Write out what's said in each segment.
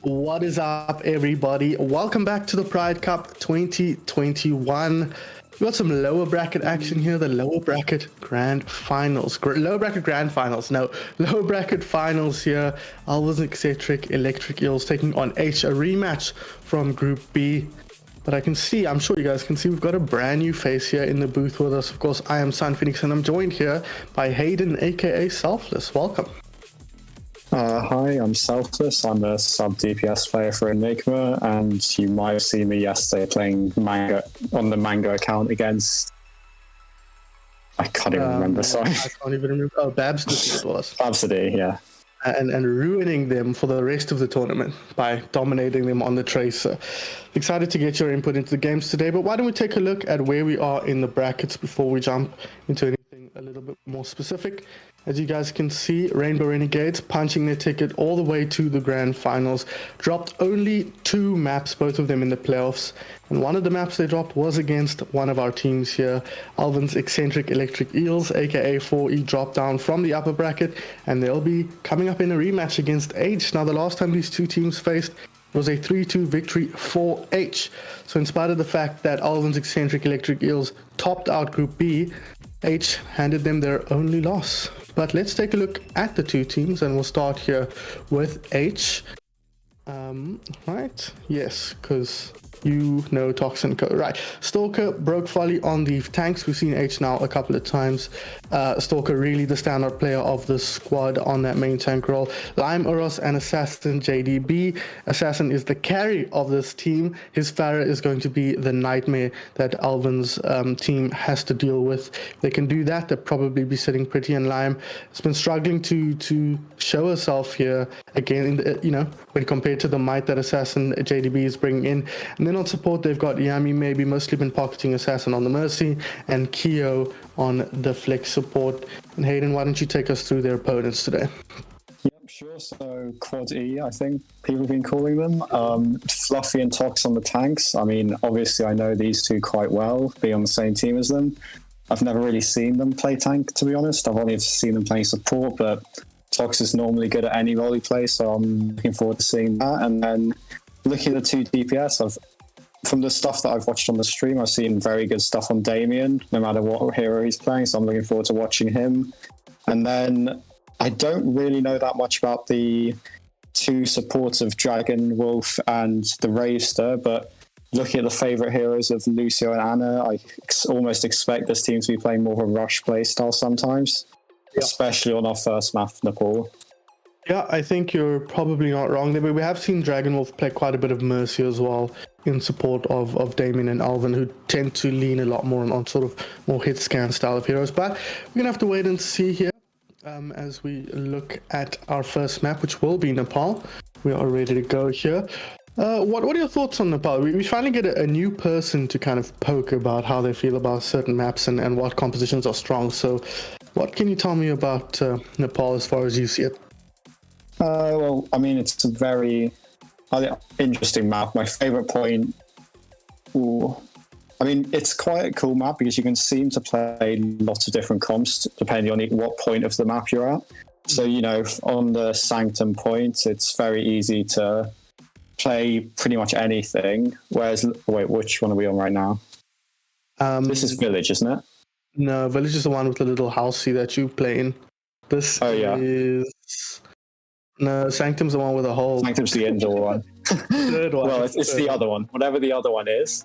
What is up, everybody? Welcome back to the Pride Cup 2021. We got some lower bracket action here, the lower bracket grand finals. Lower bracket grand finals, no, lower bracket finals here. Elven, Eccentric, Electric Eels taking on Aitch, a rematch from Group B. But I can see, I'm sure you guys can see, we've got a brand new face here in the booth with us. Of course, I am SunPheonyx, and I'm joined here by Hayden, aka Selfless. Welcome. Hi, I'm Selfless. I'm a sub DPS player for Enigma, and you might have seen me yesterday playing Mango on the Mango account against. I can't even remember. Sorry, I can't even remember. Oh, PUGs-esque it was. PUGs-esque, yeah. And ruining them for the rest of the tournament by dominating them on the Tracer. Excited to get your input into the games today, but why don't we take a look at where we are in the brackets before we jump into anything A little bit more specific. As you guys can see, Rainbow Renegades punching their ticket all the way to the grand finals. Dropped only 2 maps, both of them in the playoffs. And one of the maps they dropped was against one of our teams here. Elven's Eccentric Electric Eels, aka 4E, dropped down from the upper bracket. And they'll be coming up in a rematch against Aitch. Now, the last time these two teams faced was a 3-2 victory for Aitch. So in spite of the fact that Elven's Eccentric Electric Eels topped out Group B, Aitch handed them their only loss. But let's take a look at the two teams, and we'll start here with Aitch. Right? Yes, because you know TocsInSocks. Right. Stalker, Brokefolly on the tanks. We've seen Aitch now a couple of times. Stalker really the standout player of the squad on that main tank role. Lime, Uros, and Assassin JDB. Assassin is the carry of this team. His Pharah is going to be the nightmare that Elven's team has to deal with. If they can do that, they'll probably be sitting pretty. And Lime has been struggling to show herself here again, in the, when compared to the might that Assassin JDB is bringing in. And then on support, they've got Yami, maybe mostly been pocketing Assassin on the Mercy, and Keo on the Flex support. And Hayden, why don't you take us through their opponents today? Yep, sure. So Quad E, I think people have been calling them. Fluffy and Tox on the tanks. I mean, obviously I know these two quite well, being on the same team as them. I've never really seen them play tank, to be honest. I've only seen them playing support, but Tox is normally good at any role he plays, so I'm looking forward to seeing that. And then looking at the two DPS, from the stuff that I've watched on the stream, I've seen very good stuff on Damien, no matter what hero he's playing, so I'm looking forward to watching him. And then I don't really know that much about the two supports of Dragon, Wolf, and the Ravester, but looking at the favourite heroes of Lucio and Anna, I almost expect this team to be playing more of a rush playstyle sometimes. Yeah. Especially on our first map, Nepal. Yeah, I think you're probably not wrong there, but we have seen Dragonwolf play quite a bit of Mercy as well in support of Damien and Elven, who tend to lean a lot more on sort of more hit scan style of heroes. But we're going to have to wait and see here as we look at our first map, which will be Nepal. We are ready to go here. What are your thoughts on Nepal? We finally get a new person to kind of poke about how they feel about certain maps and what compositions are strong. So what can you tell me about Nepal as far as you see it? Well, I mean, it's a very interesting map. My favorite point, I mean, it's quite a cool map because you can seem to play lots of different comps depending on what point of the map you're at. So, on the Sanctum point, it's very easy to play pretty much anything. Whereas, wait, which one are we on right now? This is Village, isn't it? No, Village is the one with the little housey that you play in. This is... No, Sanctum's the one with a hole. Sanctum's the indoor one. Third one. Well, it's the other one. Whatever the other one is.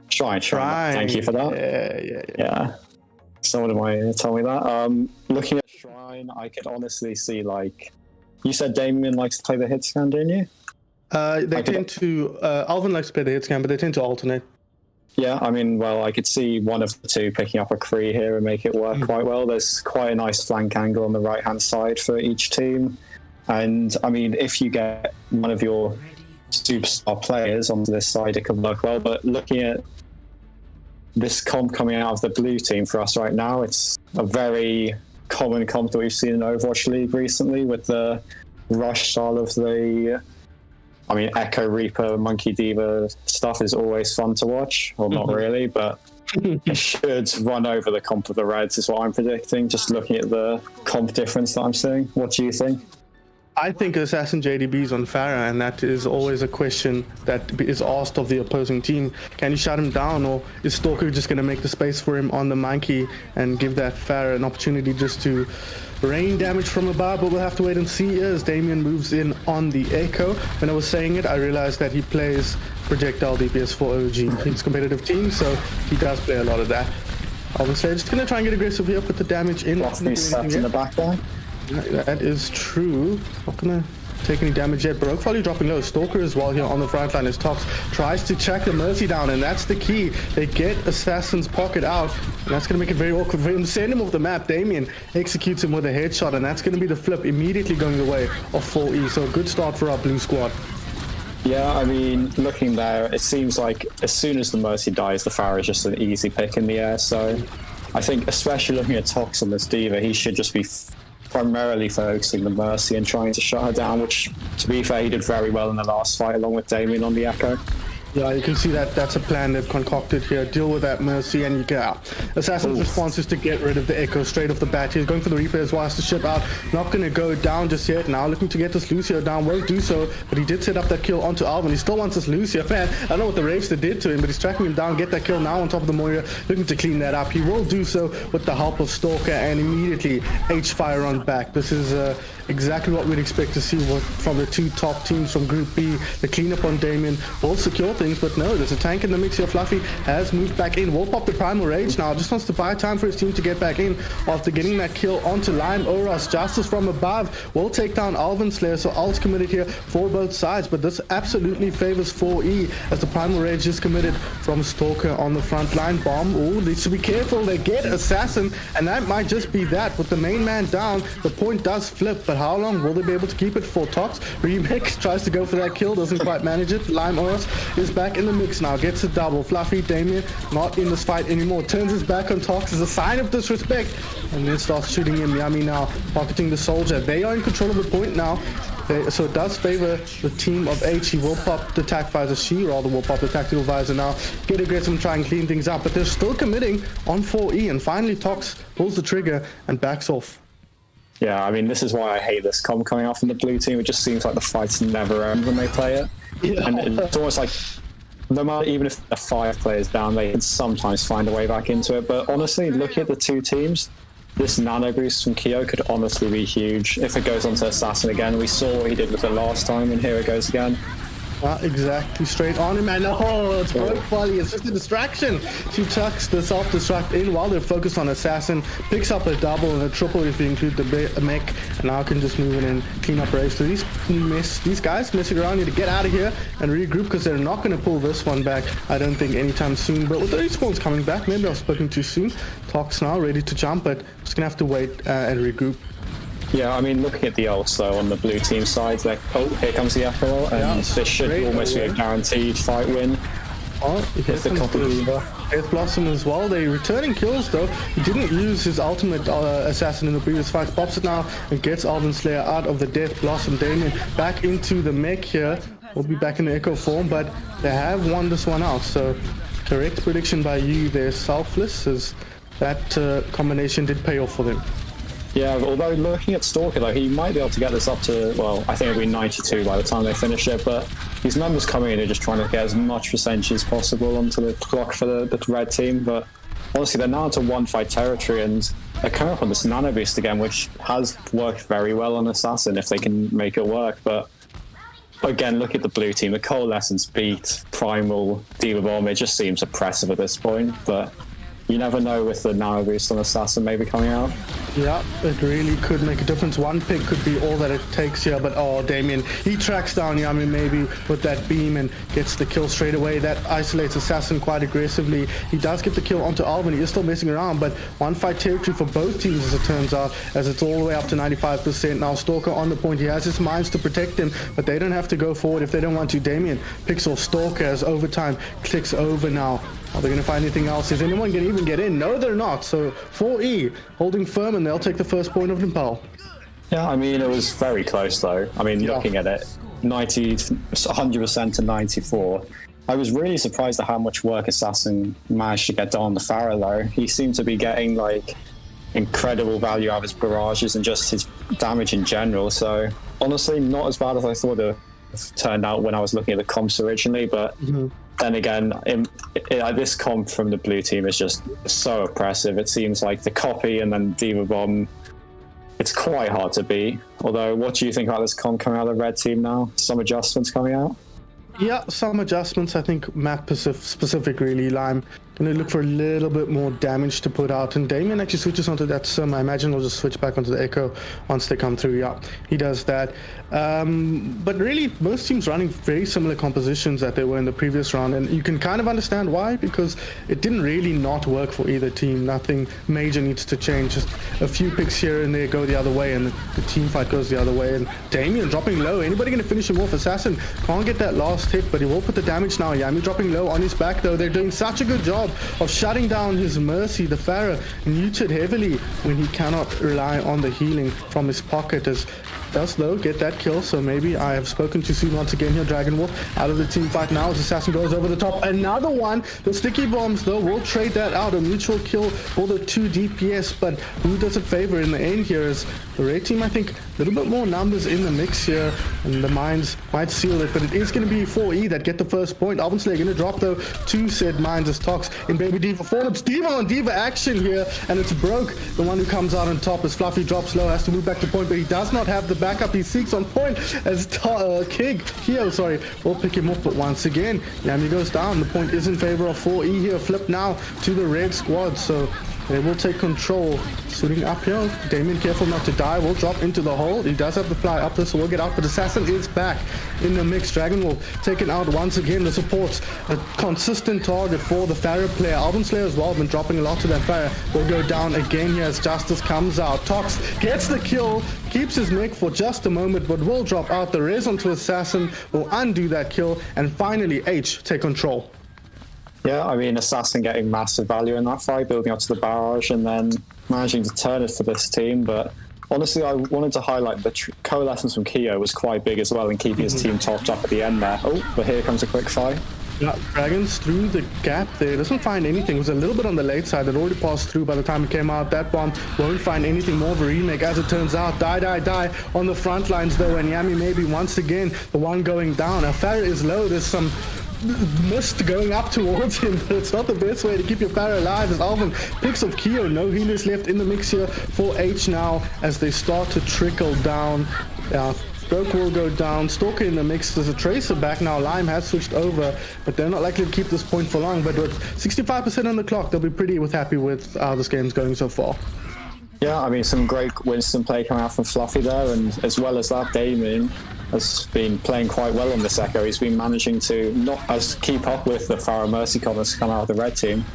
Shrine. Thank you for that. Yeah. Someone might tell me that. Looking at Shrine, I could honestly see, you said Damien likes to play the hit scan, didn't you? Elven likes to play the hit scan, but they tend to alternate. Yeah, I mean, well, I could see one of the two picking up a Kree here and make it work quite well. There's quite a nice flank angle on the right-hand side for each team. And, I mean, if you get one of your superstar players onto this side, it can work well. But looking at this comp coming out of the blue team for us right now, it's a very common comp that we've seen in Overwatch League recently with the rush style of Echo Reaper, Monkey Diva stuff is always fun to watch. Well, not really, but it should run over the comp of the Reds is what I'm predicting, just looking at the comp difference that I'm seeing. What do you think? I think Assassin JDB is on Pharah, and that is always a question that is asked of the opposing team. Can you shut him down, or is Stalker just going to make the space for him on the Monkey and give that Pharah an opportunity just to rain damage from above? But we'll have to wait and see as Damien moves in on the Echo. When I was saying it, I realized that he plays projectile DPS for OG. He's a competitive team, so he does play a lot of that. Obviously, just going to try and get aggressive here, put the damage in. Lots of these sets in the back there. That is true. Not gonna take any damage yet. Brokefolly dropping low. Stalker as well here on the front line as Tox tries to track the Mercy down, and that's the key. They get Assassin's pocket out, and that's gonna make it very awkward for him. Send him off the map. Damien executes him with a headshot, and that's gonna be the flip immediately going the way of 4E. So a good start for our blue squad. Yeah, I mean, looking there, it seems like as soon as the Mercy dies, the Pharah is just an easy pick in the air, so I think especially looking at Tocs on this diva, he should just be primarily focusing the Mercy and trying to shut her down, which, to be fair, he did very well in the last fight along with Damien on the Echo. Yeah, you can see that that's a plan they've concocted here. Deal with that Mercy and you get out. Assassin's response is to get rid of the Echo straight off the bat. He's going for the Reaper as well as the ship out. Not going to go down just yet. Now looking to get this Lucio down. Won't do so, but he did set up that kill onto Elven. He still wants this Lucio. Man, I don't know what the Wraiths did to him, but he's tracking him down. Get that kill now on top of the Moira. Looking to clean that up. He will do so with the help of Stalker and immediately Aitch fire on back. This is exactly what we'd expect to see from the two top teams from Group B. The cleanup on Damien will secure things, but no, there's a tank in the mix here. Fluffy has moved back in. Will pop the Primal Rage now. Just wants to buy time for his team to get back in after getting that kill onto Lime Oros. Justice from above will take down Elven Slayer, so ult's committed here for both sides, but this absolutely favors 4E as the Primal Rage is committed from Stalker on the front line. Bomb, needs to be careful. They get Assassin, and that might just be that. With the main man down, the point does flip, but how long will they be able to keep it for? Tocs Remix tries to go for that kill, doesn't quite manage it. Lime Oros is back in the mix now, gets a double. Fluffy, Damien not in this fight anymore, turns his back on Tocs as a sign of disrespect, and then starts shooting him. Yummy now pocketing the soldier. They are in control of the point now, so it does favor the team of H. He will pop the tac visor. She rather will pop the tactical visor now, get aggressive and try and clean things up, but they're still committing on 4E, and finally Tocs pulls the trigger and backs off. Yeah, I mean, this is why I hate this comp coming off from the blue team. It just seems like the fights never end when they play it. Yeah. And it's almost like, no matter, even if they're 5 players down, they can sometimes find a way back into it. But honestly, looking at the two teams, this nano boost from Keo could honestly be huge. If it goes onto Assassin again, we saw what he did with it last time, and here it goes again. Exactly, straight on him, and it's Brokefolly. It's just a distraction. She chucks the self-destruct in while they're focused on Assassin, picks up a double and a triple if you include the mech, and now can just move in and clean up race. So these guys messing around need to get out of here and regroup, because they're not going to pull this one back, I don't think, anytime soon. But with the respawns coming back, maybe I've spoken too soon. Tocs now ready to jump, but just going to have to wait and regroup. Yeah, I mean, looking at the ults though on the blue team side, like, here comes the Echo, and this should almost be a guaranteed fight win. Here's the Death Blossom as well. They're returning kills though. He didn't use his ultimate assassin in the previous fight. Pops it now and gets Elven Slayer out of the Death Blossom. Damien back into the mech here. Will be back in the Echo form, but they have won this one out. So correct prediction by you there, Selfless, as that combination did pay off for them. Yeah, although looking at Stalker though, he might be able to get this up to, well, I think it'll be 92 by the time they finish it, but these members coming in are just trying to get as much percentage as possible onto the clock for the red team, but honestly, they're now into one fight territory, and they're coming up on this nano beast again, which has worked very well on Assassin if they can make it work, but again, look at the blue team. The Coalescence beat Primal, Diva Bomb, it just seems oppressive at this point, but you never know with the nano boost on Assassin maybe coming out. Yeah, it really could make a difference. One pick could be all that it takes here, but Damien, he tracks down Yami maybe with that beam and gets the kill straight away. That isolates Assassin quite aggressively. He does get the kill onto Elven. He is still messing around, but one fight territory for both teams as it turns out, as it's all the way up to 95%. Now Stalker on the point. He has his mines to protect him, but they don't have to go forward if they don't want to. Damien picks off Stalker as overtime clicks over now. Are they going to find anything else? Is anyone going to even get in? No, they're not. So 4E holding firm, and they'll take the first point of Impel. Yeah, I mean, it was very close though. I mean, looking at it, 100% to 94. I was really surprised at how much work Assassin managed to get done on the Pharaoh though. He seemed to be getting like incredible value out of his barrages and just his damage in general. So honestly, not as bad as I thought it turned out when I was looking at the comps originally, but then again, this comp from the blue team is just so oppressive. It seems like the copy and then Diva Bomb, it's quite hard to beat. Although, what do you think about this comp coming out of the red team now? Some adjustments coming out? Yeah, some adjustments. I think map specific really. Lime going to look for a little bit more damage to put out, and Damien actually switches onto that Sim. I imagine he'll just switch back onto the Echo once they come through. Yeah, he does that. But really, most teams running very similar compositions that they were in the previous round, and you can kind of understand why, because it didn't really not work for either team. Nothing major needs to change. Just a few picks here and there go the other way, and the team fight goes the other way. And Damien dropping low. Anybody going to finish him off? Assassin can't get that last hit, but he will put the damage now. Yami dropping low on his back, though. They're doing such a good job job of shutting down his Mercy. The Pharaoh muted heavily when he cannot rely on the healing from his pocket, as does though get that kill. So maybe I have spoken too soon once again here. Dragon Wolf out of the team fight now as Assassin goes over the top. Another one. The sticky bombs though will trade that out. A mutual kill for the 2 DPS, but who does it favor in the end here is the red team. I think a little bit more numbers in the mix here, and the mines might seal it, but it is going to be 4E that get the first point. Elven going to drop though 2 said mines as Tox in Baby Diva form. It's Diva on Diva action here, and it's Broke, the one who comes out on top as Fluffy drops low, has to move back to point, but he does not have the backup he seeks on point as Keo will pick him up. But once again, Yami goes down. The point is in favor of 4E here. Flip now to the red squad, so they will take control. Suiting up here, Damien careful not to die, will drop into the hole. He does have the fly up there, so we'll get out, but Assassin is back in the mix. Dragon will taken out once again. The support's a consistent target for the Pharaoh player. Elven Slayer as well, been dropping a lot to that Pharaoh. Will go down again here as Justice comes out. Tox gets the kill, keeps his mech for just a moment, but will drop out. The res onto Assassin will undo that kill, and finally Aitch take control. Yeah, I mean, Assassin getting massive value in that fight, building up to the barrage and then managing to turn it for this team. But honestly, I wanted to highlight the coalescence from Keo was quite big as well in keeping his team topped up at the end there. Oh, but here comes a quick fight. Yeah, Dragons through the gap there, doesn't find anything. It was a little bit on the late side that already passed through by the time it came out. That bomb won't find anything more of a remake as it turns out. Die on the front lines though, and Yami maybe once again the one going down. Now Pharaoh is low, there's some mist going up towards him, but it's not the best way to keep your Pharaoh alive as Elven picks up Keo. No healers left in the mix here for Aitch now as they start to trickle down. Broke will go down. Stalker in the mix. There's a Tracer back now. Lime has switched over, but they're not likely to keep this point for long. But with 65% on the clock, they'll be pretty happy with how this game's going so far. Yeah, I mean, some great Winston play coming out from Fluffy there, and as well as that, Damien has been playing quite well on this Echo. He's been managing to not as keep up with the Pharaoh Mercy comments come out of the red team.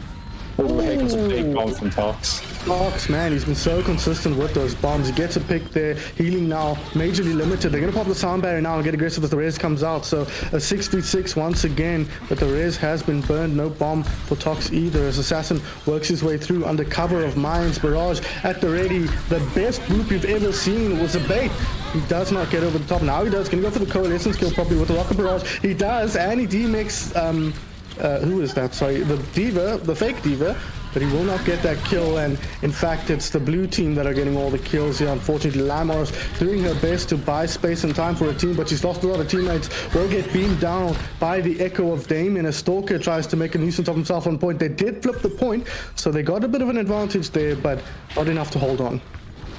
Oh, here comes a big bomb from Tox. Tox, man, he's been so consistent with those bombs. He gets a pick there. Healing now, majorly limited. They're going to pop the sound barrier now and get aggressive as the res comes out. So a 6v6 once again, but the res has been burned. No bomb for Tox either as Assassin works his way through under cover of Mines. Barrage at the ready. The best group you've ever seen was a bait. He does not get over the top. Now he does. Can he go for the Coalescence kill probably with the Rocket Barrage? He does, and he demix who is that? Sorry, the Diva, the fake Diva, but he will not get that kill. And in fact, it's the blue team that are getting all the kills here. Unfortunately, Lamar's doing her best to buy space and time for her team, but she's lost a lot of teammates. Will get beamed down by the Echo of Damien as Stalker tries to make a nuisance of himself on point. They did flip the point, so they got a bit of an advantage there, but not enough to hold on.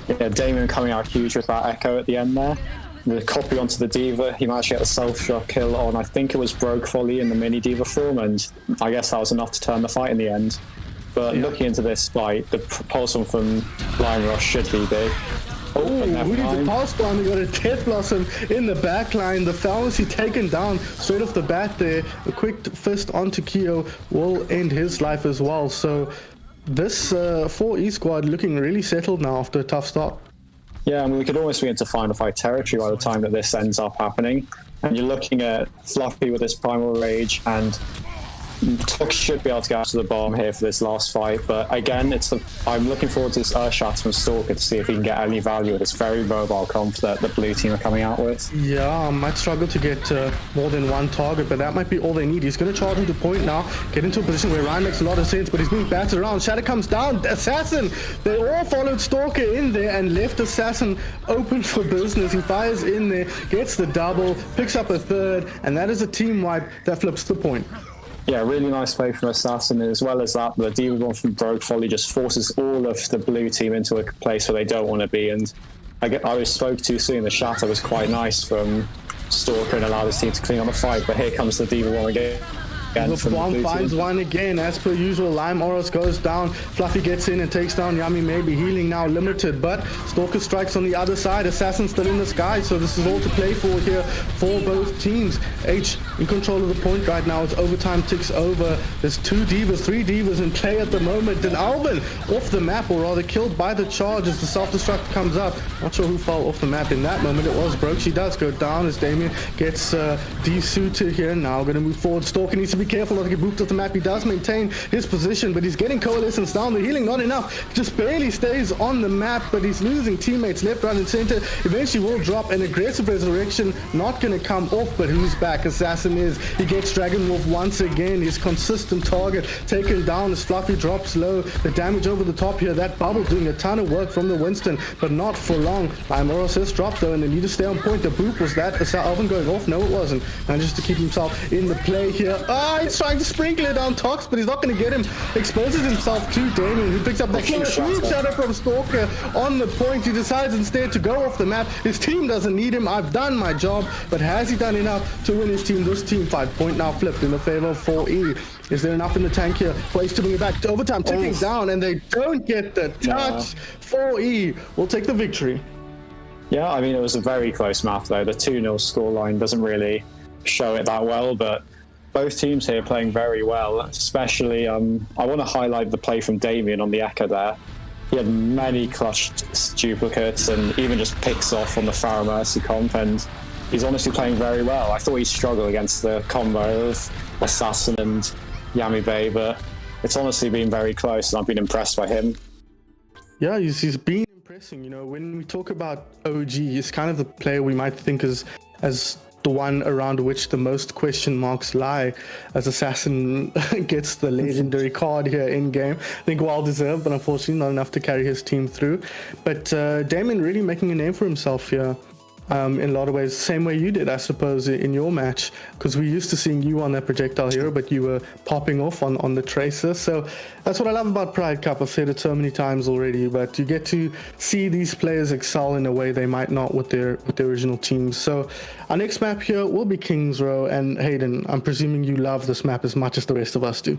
Yeah, Damien coming out huge with that Echo at the end there. The copy onto the Diva, he managed to get a self-shot kill on, I think it was Brokefolly in the mini Diva form, and I guess that was enough to turn the fight in the end. But looking into this fight, the propulsion from Lime Rush should be big. Oh, who did the pass down? They got a Death Blossom in the back line. The Fallacy taken down straight off the bat there. A quick fist onto Keo will end his life as well. So this 4E squad looking really settled now after a tough start. Yeah, I mean, we could almost be into final fight territory by the time that this ends up happening. And you're looking at Fluffy with his Primal Rage, and Tox should be able to get out to the bomb here for this last fight. But again, I'm looking forward to this Earthshatter from Stalker to see if he can get any value with this very mobile comp that the blue team are coming out with. Yeah, might struggle to get more than one target, but that might be all they need. He's going to charge him to point now, get into a position where Ryan makes a lot of sense, but he's being battered around. Shadow comes down. Assassin! They all followed Stalker in there and left Assassin open for business. He fires in there, gets the double, picks up a third, and that is a team wipe that flips the point. Yeah, really nice play from Assassin, as well as that, the Diva one from Brokefolly just forces all of the blue team into a place where they don't want to be, and I was spoke too soon. The shatter was quite nice from Stalker and allowed his team to clean on the fight, but here comes the Diva one again. The bomb finds one again, as per usual. Lime Oros goes down. Fluffy gets in and takes down Yami. Maybe healing now limited, but Stalker strikes on the other side. Assassin still in the sky, so this is all to play for here for both teams. Aitch in control of the point right now as overtime ticks over. There's three divas in play at the moment. And Elven off the map, or rather killed by the charge as the self-destruct comes up. Not sure who fell off the map in that moment. It was Broke. She does go down as Damien gets desuited here. Now going to move forward. Stalker needs to be careful not to get booped off the map. He does maintain his position, but he's getting Coalescence down. The healing not enough, just barely stays on the map, but he's losing teammates left, right, and center. Eventually will drop an aggressive resurrection, not going to come off, but who's back? Assassin is. He gets Dragon Wolf once again, his consistent target taken down as Fluffy drops low. The damage over the top here, that bubble doing a ton of work from the Winston, but not for long. Imora says drop though, and they need to stay on point. The boop, was that Elven going off? No, it wasn't. And just to keep himself in the play here. He's trying to sprinkle it on Tox, but he's not going to get him. Exposes himself to Damien, who picks up the huge shadow from Stalker on the point. He decides instead to go off the map. His team doesn't need him. I've done my job, but has he done enough to win his team? This team fight point now flipped in the favor of 4E. Is there enough in the tank here for Aitch to bring it back to overtime? Ticking down, and they don't get the touch. 4E will take the victory. Yeah, I mean, it was a very close map, though. The 2-0 scoreline doesn't really show it that well, but both teams here playing very well, especially I want to highlight the play from Damien on the Echo there. He had many clutch duplicates and even just picks off on the Farah Mercy comp, and he's honestly playing very well. I thought he struggled against the combo of Assassin and Yami Bay, but it's honestly been very close, and I've been impressed by him. Yeah, he's been impressing. You know, when we talk about OG, he's kind of the player we might think as the one around which the most question marks lie, as Assassin gets the legendary card here in game. I think well deserved, but unfortunately not enough to carry his team through. But Damien really making a name for himself here. In a lot of ways, same way you did, I suppose, in your match, because we used to seeing you on that projectile hero, but you were popping off on the tracer. So that's what I love about Pride Cup. I've said it so many times already, but you get to see these players excel in a way they might not with their original teams. So our next map here will be Kings Row, and Hayden, I'm presuming you love this map as much as the rest of us do.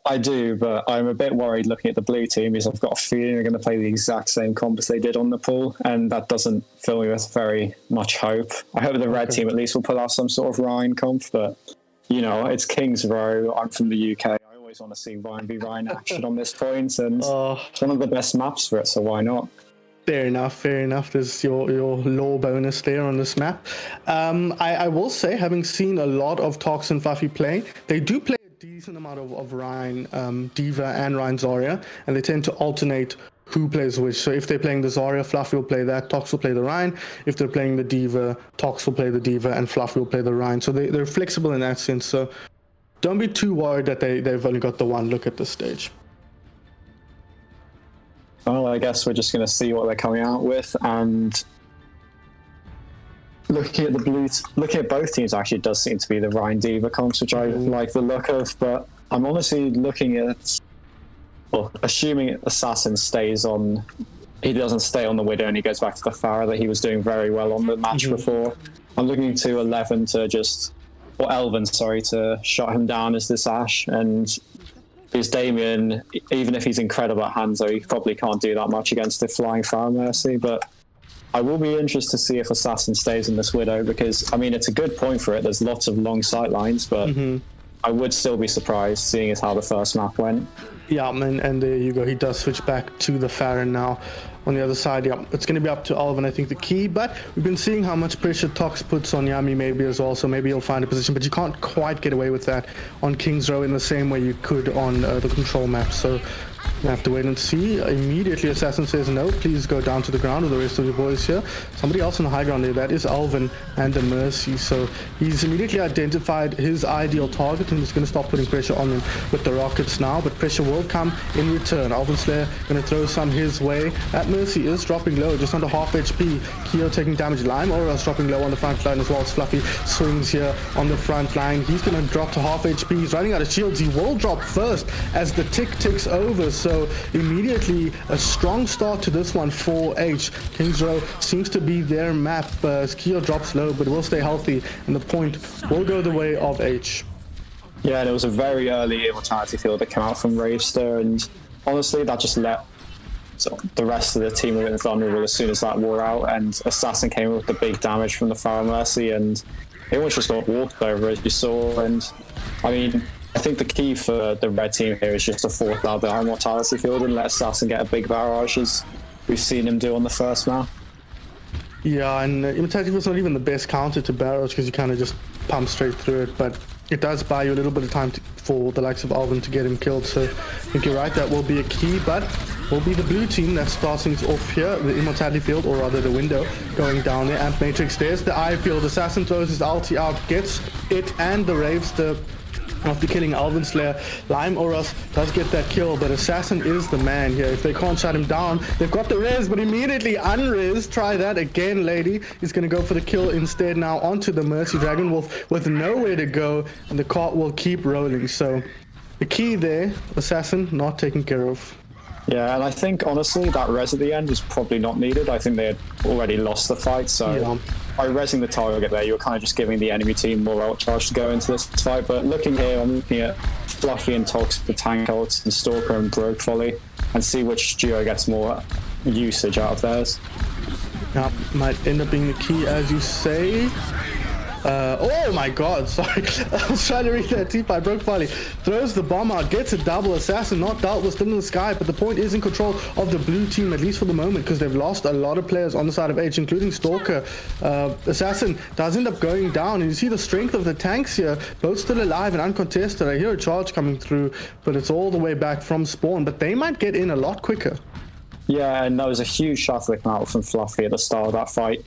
I do, but I'm a bit worried looking at the blue team, because I've got a feeling they're going to play the exact same comp as they did on the pool, and that doesn't fill me with very much hope. I hope the red team at least will pull out some sort of Ryan comp, but you know, it's Kings Row. I'm from the UK. I always want to see Ryan v Ryan action on this point, and it's one of the best maps for it, so why not? Fair enough, fair enough. There's your lore bonus there on this map. I will say, having seen a lot of Tox and Fluffy play, they do play a decent amount of Ryan, Diva and Ryan Zarya, and they tend to alternate who plays which. So if they're playing the Zarya, Fluffy will play that, Tox will play the Ryan. If they're playing the Diva, Tox will play the Diva, and Fluffy will play the Ryan. So they're flexible in that sense. So don't be too worried that they've only got the one look at this stage. Well, I guess we're just going to see what they're coming out with, and looking at both teams, actually, it does seem to be the Ryan Diva comps, which I like the look of, but I'm honestly looking at, well, assuming Assassin he doesn't stay on the Widow and he goes back to the Farah that he was doing very well on the match before. I'm looking to Elven to shut him down as this Ashe, and because Damien, even if he's incredible at Hanzo, he probably can't do that much against the flying Farah Mercy, but I will be interested to see if Assassin stays in this Widow, because, I mean, it's a good point for it. There's lots of long sight lines, but I would still be surprised, seeing as how the first map went. Yeah, and there you go. He does switch back to the Farah now. On the other side, yeah, it's going to be up to Elven, I think, the key. But we've been seeing how much pressure Tox puts on Yami maybe as well, so maybe he'll find a position. But you can't quite get away with that on Kings Row in the same way you could on the control map. So we have to wait and see. Immediately, Assassin says, no, please go down to the ground with the rest of your boys here. Somebody else on the high ground there, that is Elven and the Mercy. So he's immediately identified his ideal target, and he's going to start putting pressure on him with the rockets now. But pressure will come in return. Elven Slayer going to throw some his way. That Mercy is dropping low, just under half HP. Keo taking damage. Lime Aura's dropping low on the front line as well as Fluffy swings here on the front line. He's going to drop to half HP. He's running out of shields. He will drop first as the tick ticks over. So immediately a strong start to this one for Aitch. Kings Row seems to be their map. Keo drops low, but will stay healthy, and the point will go the way of Aitch. Yeah, and it was a very early Immortality field that came out from Ravester, and honestly, that just let the rest of the team were vulnerable as soon as that wore out, and Assassin came in with the big damage from the Farah Mercy, and it almost just got walked over, as you saw. And I mean, I think the key for the red team here is just to force out the Immortality field and let Assassin get a big barrage, as we've seen him do on the first map. Yeah, and Immortality was not even the best counter to barrage, because you kind of just pump straight through it, but it does buy you a little bit of time for the likes of Elven to get him killed. So I think you're right, that will be a key, but will be the blue team that starts things off here. The Immortality Field, or rather the window, going down there. Amp Matrix, there's the Eye Field. Assassin throws his ulti out, gets it and the Ravester after killing Elven Slayer. Lime Oros does get that kill, but Assassin is the man here. If they can't shut him down, they've got the res, but immediately unres. Try that again, lady. He's going to go for the kill instead now onto the Mercy Dragon Wolf with nowhere to go, and the cart will keep rolling. So the key there, Assassin not taken care of. Yeah, and I think, honestly, that res at the end was probably not needed. I think they had already lost the fight, so yeah. By resing the target there, you're kind of just giving the enemy team more outcharge to go into this fight. But looking here, I'm looking at Fluffy and Tox for tank ults, and Stalker and Brokefolly, and see which duo gets more usage out of theirs. Yeah, might end up being the key, as you say. Oh my god, sorry. I was trying to read that T-Pie. Brokefolly throws the bomb out, gets a double. Assassin not dealt with, still in the sky, but the point is in control of the blue team, at least for the moment, because they've lost a lot of players on the side of Aitch, including Stalker. Assassin does end up going down, and you see the strength of the tanks here, both still alive and uncontested. I hear a charge coming through, but it's all the way back from spawn, but they might get in a lot quicker. Yeah, and there was a huge shot that came out from Fluffy at the start of that fight.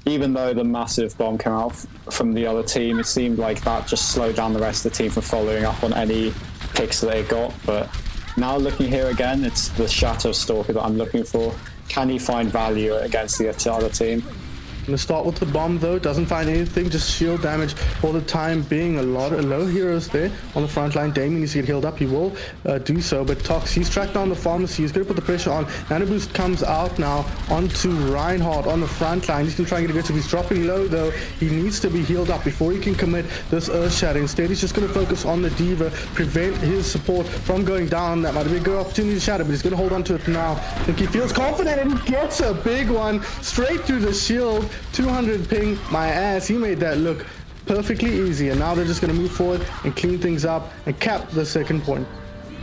Even though the massive bomb came out from the other team, it seemed like that just slowed down the rest of the team from following up on any picks that they got. But now looking here again, it's the Shadow Stalker that I'm looking for. Can he find value against the other team? Gonna start with the bomb though, doesn't find anything, just shield damage for the time being. A lot of low heroes there on the front line. Damien needs to get healed up, he will do so, but Tox, he's tracked down the pharmacy, he's gonna put the pressure on. Nano Boost comes out now onto Reinhardt on the front line. He's gonna try and get aggressive, he's dropping low though. He needs to be healed up before he can commit this Earth Shatter. Instead he's just gonna focus on the Diva, prevent his support from going down. That might be a good opportunity to shatter, but he's gonna hold on to it now. I think he feels confident and he gets a big one straight through the shield. 200 ping, my ass. He made that look perfectly easy, and now they're just going to move forward and clean things up and cap the second point.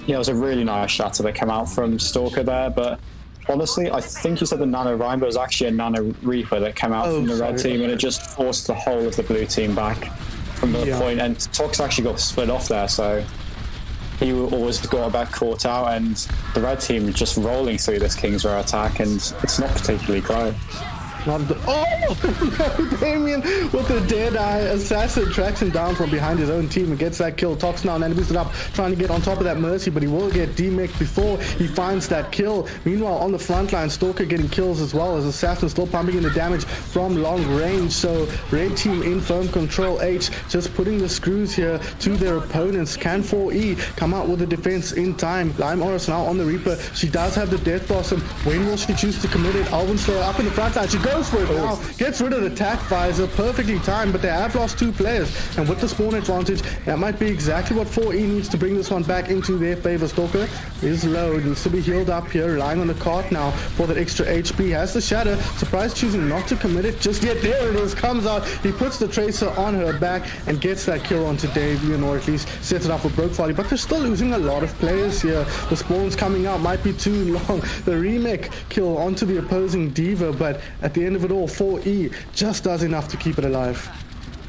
Yeah, it was a really nice shatter that came out from Stalker there, but honestly, I think you said the Nano Rhyme, but it was actually a Nano Reaper that came out from the red team, and it just forced the whole of the blue team back from the point, and Tox actually got split off there, so he always got back caught out, and the red team just rolling through this King's Row attack, and it's not particularly great. Oh no, Damien with the dead eye. Assassin tracks him down from behind his own team and gets that kill. Tox now and boosted up, trying to get on top of that Mercy, but he will get demeked before he finds that kill. Meanwhile, on the front line, Stalker getting kills as well, as Assassin still pumping in the damage from long range. So red team in firm control. Aitch just putting the screws here to their opponents. Can 4E come out with the defense in time? Lime Oris now on the Reaper. She does have the Death Blossom. When will she choose to commit it? Elven Slayer up in the front line. She goes for it now, gets rid of the attack visor, perfectly timed, but they have lost 2 players, and with the spawn advantage, that might be exactly what 4E needs to bring this one back into their favor. Stalker is low, needs to be healed up here, relying on the cart now for that extra HP, has the shatter, surprise choosing not to commit it just yet. There it is, comes out, he puts the Tracer on her back and gets that kill onto Davian, or at least sets it up for Brokefolly, but they're still losing a lot of players here. The spawns coming out might be too long. The remake kill onto the opposing Diva, but at the end of it all, 4E just does enough to keep it alive.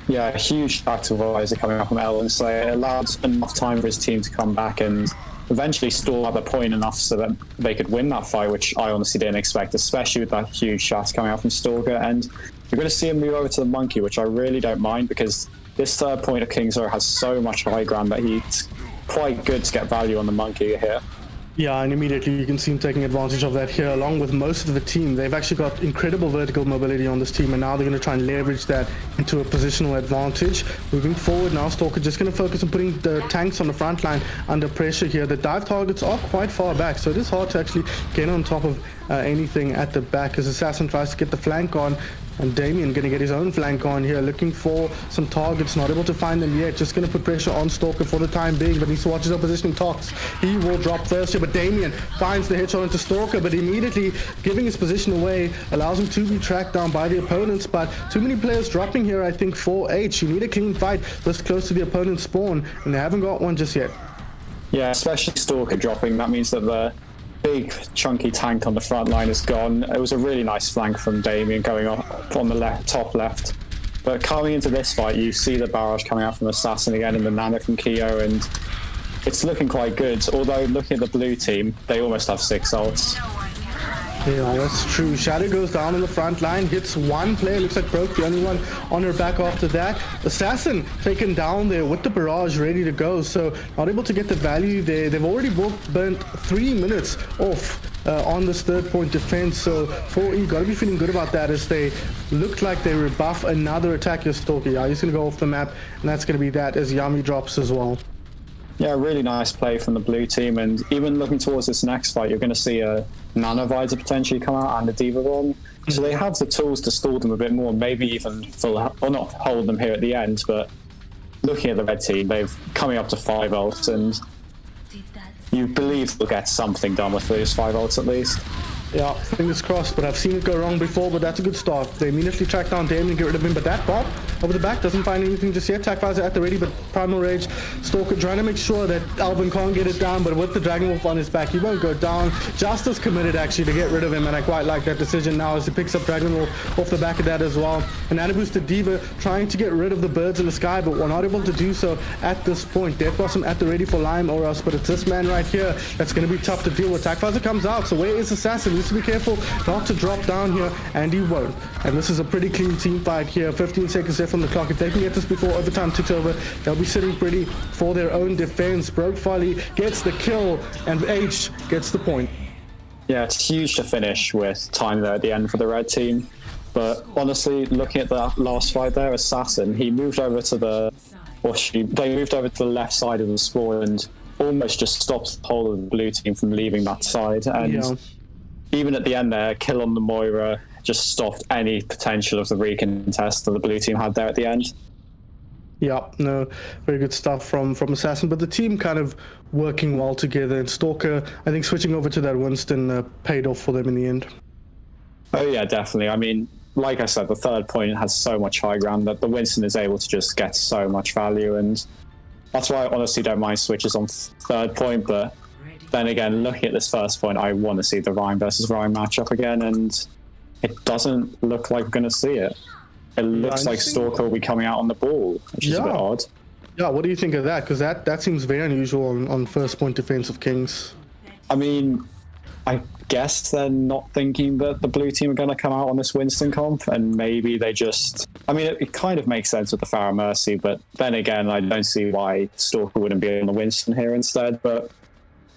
Yeah, a huge active visor coming up from Elven Slayer. It allowed enough time for his team to come back and eventually stall at the point enough so that they could win that fight, which I honestly didn't expect, especially with that huge shot coming out from Stalker. And you're going to see him move over to the Monkey, which I really don't mind, because this third point of King's Row has so much high ground that he's quite good to get value on the Monkey here. Yeah, and immediately you can see him taking advantage of that here, along with most of the team. They've actually got incredible vertical mobility on this team, and now they're going to try and leverage that into a positional advantage. Moving forward now, Stalker just going to focus on putting the tanks on the front line under pressure here. The dive targets are quite far back, so it is hard to actually get on top of anything at the back, as Assassin tries to get the flank on. And Damien going to get his own flank on here, looking for some targets, not able to find them yet. Just going to put pressure on Stalker for the time being, but needs to watch his oppositioning. Tox, he will drop first here, but Damien finds the headshot into Stalker, but immediately giving his position away allows him to be tracked down by the opponents. But too many players dropping here, I think, for Aitch. You need a clean fight this close to the opponent's spawn, and they haven't got one just yet. Yeah, especially Stalker dropping. That means that the big chunky tank on the front line is gone. It was a really nice flank from Damien going up on the top left. But coming into this fight, you see the barrage coming out from Assassin again and the Nano from Keo, and it's looking quite good. Although looking at the blue team, they almost have 6 ults. Yeah, that's true. Shadow goes down on the front line, hits one player, looks like Broke, the only one on her back after that. Assassin taken down there with the barrage ready to go, so not able to get the value there. They've already burnt 3 minutes off on this third point defense, so 4E gotta be feeling good about that as they look like they rebuff another attack here, Stalker. Yeah, he's gonna go off the map, and that's gonna be that as Yami drops as well. Yeah, really nice play from the blue team, and even looking towards this next fight, you're going to see a Nano Visor potentially come out and a Diva Bomb. So they have the tools to stall them a bit more, maybe even or not hold them here at the end, but looking at the red team, they've coming up to 5 ults, and you believe they'll get something done with those 5 ults at least. Yeah, fingers crossed, but I've seen it go wrong before, but that's a good start. They immediately track down Damien and get rid of him, but that bot over the back doesn't find anything just yet. TechVisor at the ready, but Primal Rage, Stalker trying to make sure that Elven can't get it down, but with the Dragon Wolf on his back, he won't go down. Just as committed actually to get rid of him, and I quite like that decision now as he picks up Dragon Wolf off the back of that as well. And Nano Boosted Diva trying to get rid of the birds in the sky, but we're not able to do so at this point. Death Blossom at the ready for Lime or us, but it's this man right here that's going to be tough to deal with. TechVisor comes out, so where is Assassin? Needs to be careful not to drop down here, and he won't. And this is a pretty clean team fight here. 15 seconds left on the clock. If they can get this before overtime ticks over, they'll be sitting pretty for their own defense. Brokefolly gets the kill, and Aitch gets the point. Yeah, it's huge to finish with time there at the end for the red team. But honestly, looking at the last fight there, Assassin, he moved over to the, they moved over to the left side of the spawn and almost just stopped the whole of the blue team from leaving that side. And even at the end there, kill on the Moira just stopped any potential of the recontest that the blue team had there at the end. Yeah, no, very good stuff from Assassin, but the team kind of working well together, and Stalker, I think switching over to that Winston paid off for them in the end. Oh yeah, definitely. I mean, like I said, the third point has so much high ground that the Winston is able to just get so much value, and that's why I honestly don't mind switches on third point, but then again, looking at this first point, I want to see the Ryan versus Ryan matchup again, and it doesn't look like we're going to see it. It looks like Stalker will be coming out on the ball, which is a bit odd. Yeah, what do you think of that? Because that seems very unusual on first point defense of Kings. I mean, I guess they're not thinking that the blue team are going to come out on this Winston comp, and maybe they just... I mean, it kind of makes sense with the Farah Mercy, but then again, I don't see why Stalker wouldn't be on the Winston here instead, but...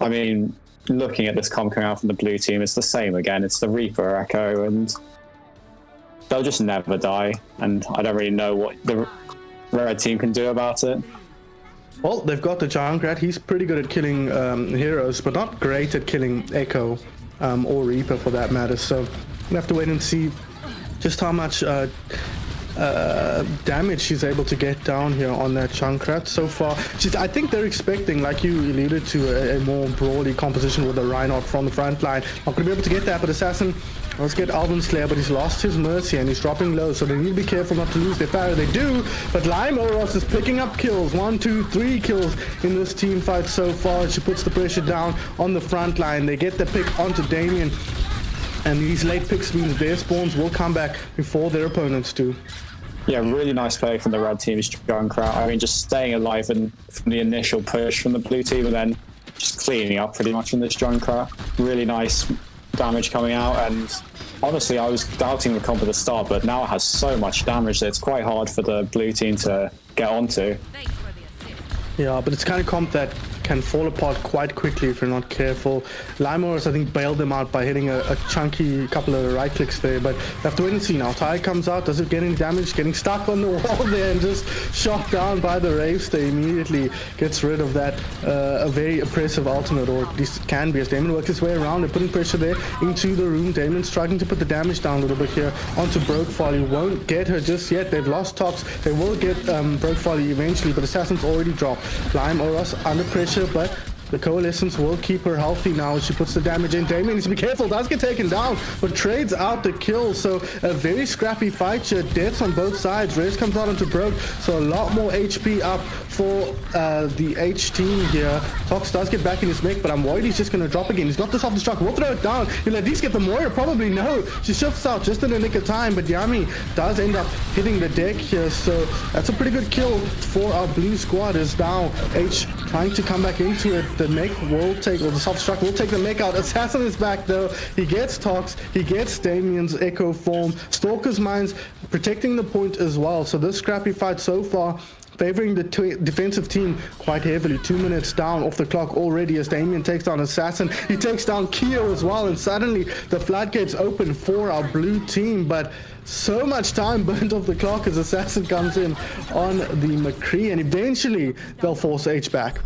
I mean, looking at this comp coming out from the blue team, it's the same again. It's the Reaper Echo, and they'll just never die. And I don't really know what the red team can do about it. Well, they've got the Junkrat. He's pretty good at killing heroes, but not great at killing Echo or Reaper for that matter. So we'll have to wait and see just how much damage she's able to get down here on that Junkrat so far. I think they're expecting, like you alluded to, a more broady composition with a Reinhardt from the front line. Not going to be able to get that, but Assassin, let's get Elven Slayer, but he's lost his Mercy and he's dropping low, so they need to be careful not to lose their Farah. They do, but Lime Oros is picking up kills. 1, 2, 3 kills in this team fight so far. She puts the pressure down on the front line. They get the pick onto Damien, and these late picks means their spawns will come back before their opponents do. Yeah, really nice play from the red team's Junkrat. I mean, just staying alive from the initial push from the blue team and then just cleaning up pretty much from this Junkrat. Really nice damage coming out, and honestly, I was doubting the comp at the start, but now it has so much damage that it's quite hard for the blue team to get onto. Yeah, but it's kind of comp that can fall apart quite quickly if you're not careful. Limors, I think, bailed them out by hitting a chunky couple of right clicks there, but we have to wait and see now. Ty comes out, does it get any damage? Getting stuck on the wall there and just shot down by the Wraith Stay immediately gets rid of that. A very oppressive ultimate, or at least it can be, as Damon works his way around. They're putting pressure there into the room. Damon struggling to put the damage down a little bit here onto Brokefolly. Won't get her just yet. They've lost Tocs. They will get Brokefolly eventually, but Assassin's already dropped. Lime Oros under pressure, but The Coalescence will keep her healthy now as she puts the damage in. Damien needs to be careful, does get taken down, but trades out the kill. So a very scrappy fight here. Deaths on both sides. Rez comes out onto Broke, so a lot more HP up for the Aitch team here. Tocs does get back in his mech, but I'm worried he's just going to drop again. He's got the self-destruct. We'll throw it down. He'll at least get the Moira. Probably no. She shifts out just in the nick of time, but Yami does end up hitting the deck here. So that's a pretty good kill for our blue squad. Is now Aitch trying to come back into it. The mech will take, or the self-destruct will take the mech out. Assassin is back though. He gets Tocs. He gets Damien's Echo form. Stalker's Mines protecting the point as well. So this scrappy fight so far favoring the defensive team quite heavily. 2 minutes down off the clock already as Damien takes down Assassin. He takes down Keo as well, and suddenly the floodgates open for our blue team. But so much time burnt off the clock as Assassin comes in on the McCree, and eventually they'll force H back.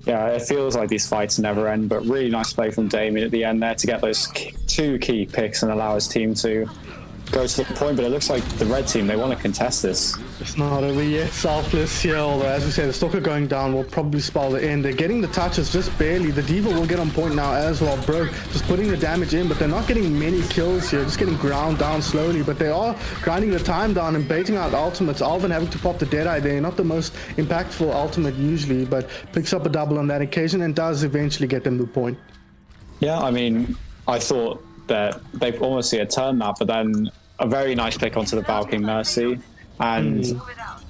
Yeah, it feels like these fights never end, but really nice play from Damien at the end there to get those two key picks and allow his team to go to the point. But it looks like the red team, they want to contest this. It's not over yet. Selfless here, although as we say, the Stalker going down will probably spell the end. They're getting the touches just barely. The Diva will get on point now as well. Broke just putting the damage in, but they're not getting many kills here, just getting ground down slowly. But they are grinding the time down and baiting out ultimates. Elven having to pop the Deadeye there, not the most impactful ultimate usually, but picks up a double on that occasion and does eventually get them the point. Yeah, I mean, I thought that they almost see a turn that, but then a very nice pick onto the Valkyrie Mercy, and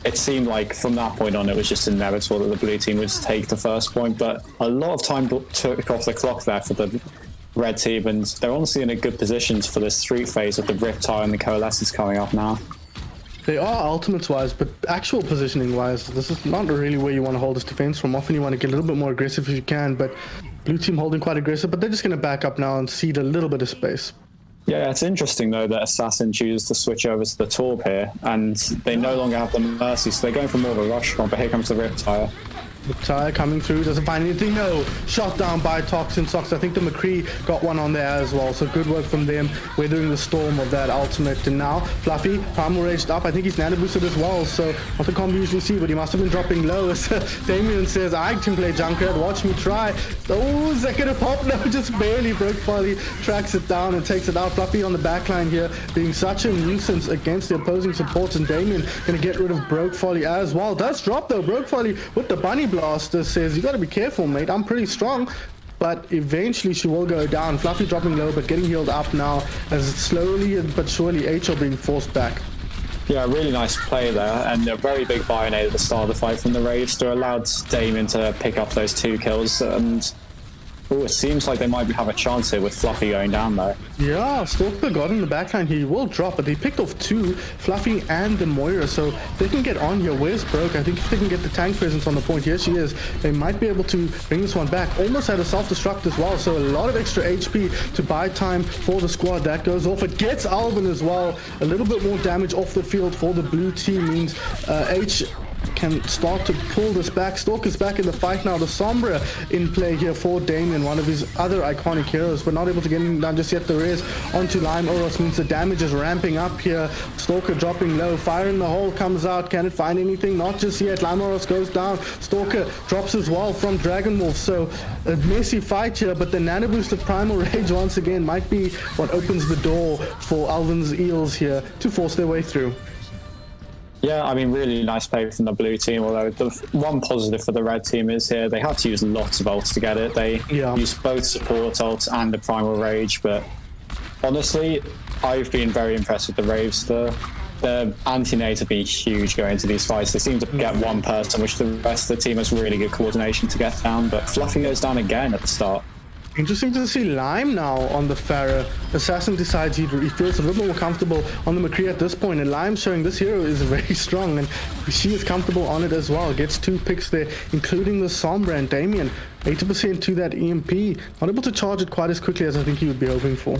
it seemed like from that point on it was just inevitable that the blue team would take the first point. But a lot of time took off the clock there for the red team, and they're honestly in a good position for this street phase with the Riptide and the Coalescence coming up now. They are ultimates wise, but actual positioning wise, this is not really where you want to hold this defense from. Often you want to get a little bit more aggressive if you can, but blue team holding quite aggressive, but they're just going to back up now and cede a little bit of space. Yeah, it's interesting though that Assassin chooses to switch over to the Torb here, and they no longer have the Mercy, so they're going for more of a rush comp, but here comes the Riptire. Riptire coming through, doesn't find anything, no. Shot down by TocsInSocks. I think the McCree got one on there as well, so good work from them, weathering the storm of that ultimate. And now, Fluffy, Primal Raged up, I think he's nano boosted as well, so not the combo you usually see, but he must have been dropping low. As Damien says, I can play Junkrat, watch me try. Oh, is that gonna pop? No, just barely. Brokefolly tracks it down and takes it out. Fluffy on the backline here, being such a nuisance against the opposing supports, and Damien gonna get rid of Brokefolly as well. Does drop though, Brokefolly with the bunny blaster says, you got to be careful, mate, I'm pretty strong. But eventually she will go down. Fluffy dropping low, but getting healed up now as slowly but surely Aitch are being forced back. Yeah, really nice play there, and a very big Bionade at the start of the fight from the Ravester allowed Damien to pick up those 2 kills. And it seems like they might have a chance here with Fluffy going down though. Yeah, Stalker got in the backline. He will drop, but they picked off 2, Fluffy and the Moira, so they can get on here. Where's Broke? I think if they can get the tank presence on the point, here she is, they might be able to bring this one back. Almost had a self-destruct as well, so a lot of extra HP to buy time for the squad. That goes off. It gets Elven as well. A little bit more damage off the field for the blue team means Aitch can start to pull this back. Stalker's back in the fight now. The Sombra in play here for Damien, one of his other iconic heroes, but not able to get him down just yet. The res onto Lime Oros means the damage is ramping up here. Stalker dropping low. Fire in the hole comes out. Can it find anything? Not just yet. Lime Oros goes down. Stalker drops as well from Dragon Wolf. So a messy fight here, but the nano boosted Primal Rage once again might be what opens the door for Elven's Eels here to force their way through. Yeah, I mean, really nice play from the blue team, although the one positive for the red team is here they had to use lots of ults to get it. They used both support ults and the Primal Rage, but honestly, I've been very impressed with the Ravester. The anti-nades have been huge going into these fights. They seem to get one person, which the rest of the team has really good coordination to get down, but Fluffy goes down again at the start. Interesting to see Lime now on the Pharah. Assassin decides he feels a little more comfortable on the McCree at this point, and Lime showing this hero is very strong, and she is comfortable on it as well. Gets 2 picks there, including the Sombra, and Damien 80% to that EMP. Not able to charge it quite as quickly as I think he would be hoping for.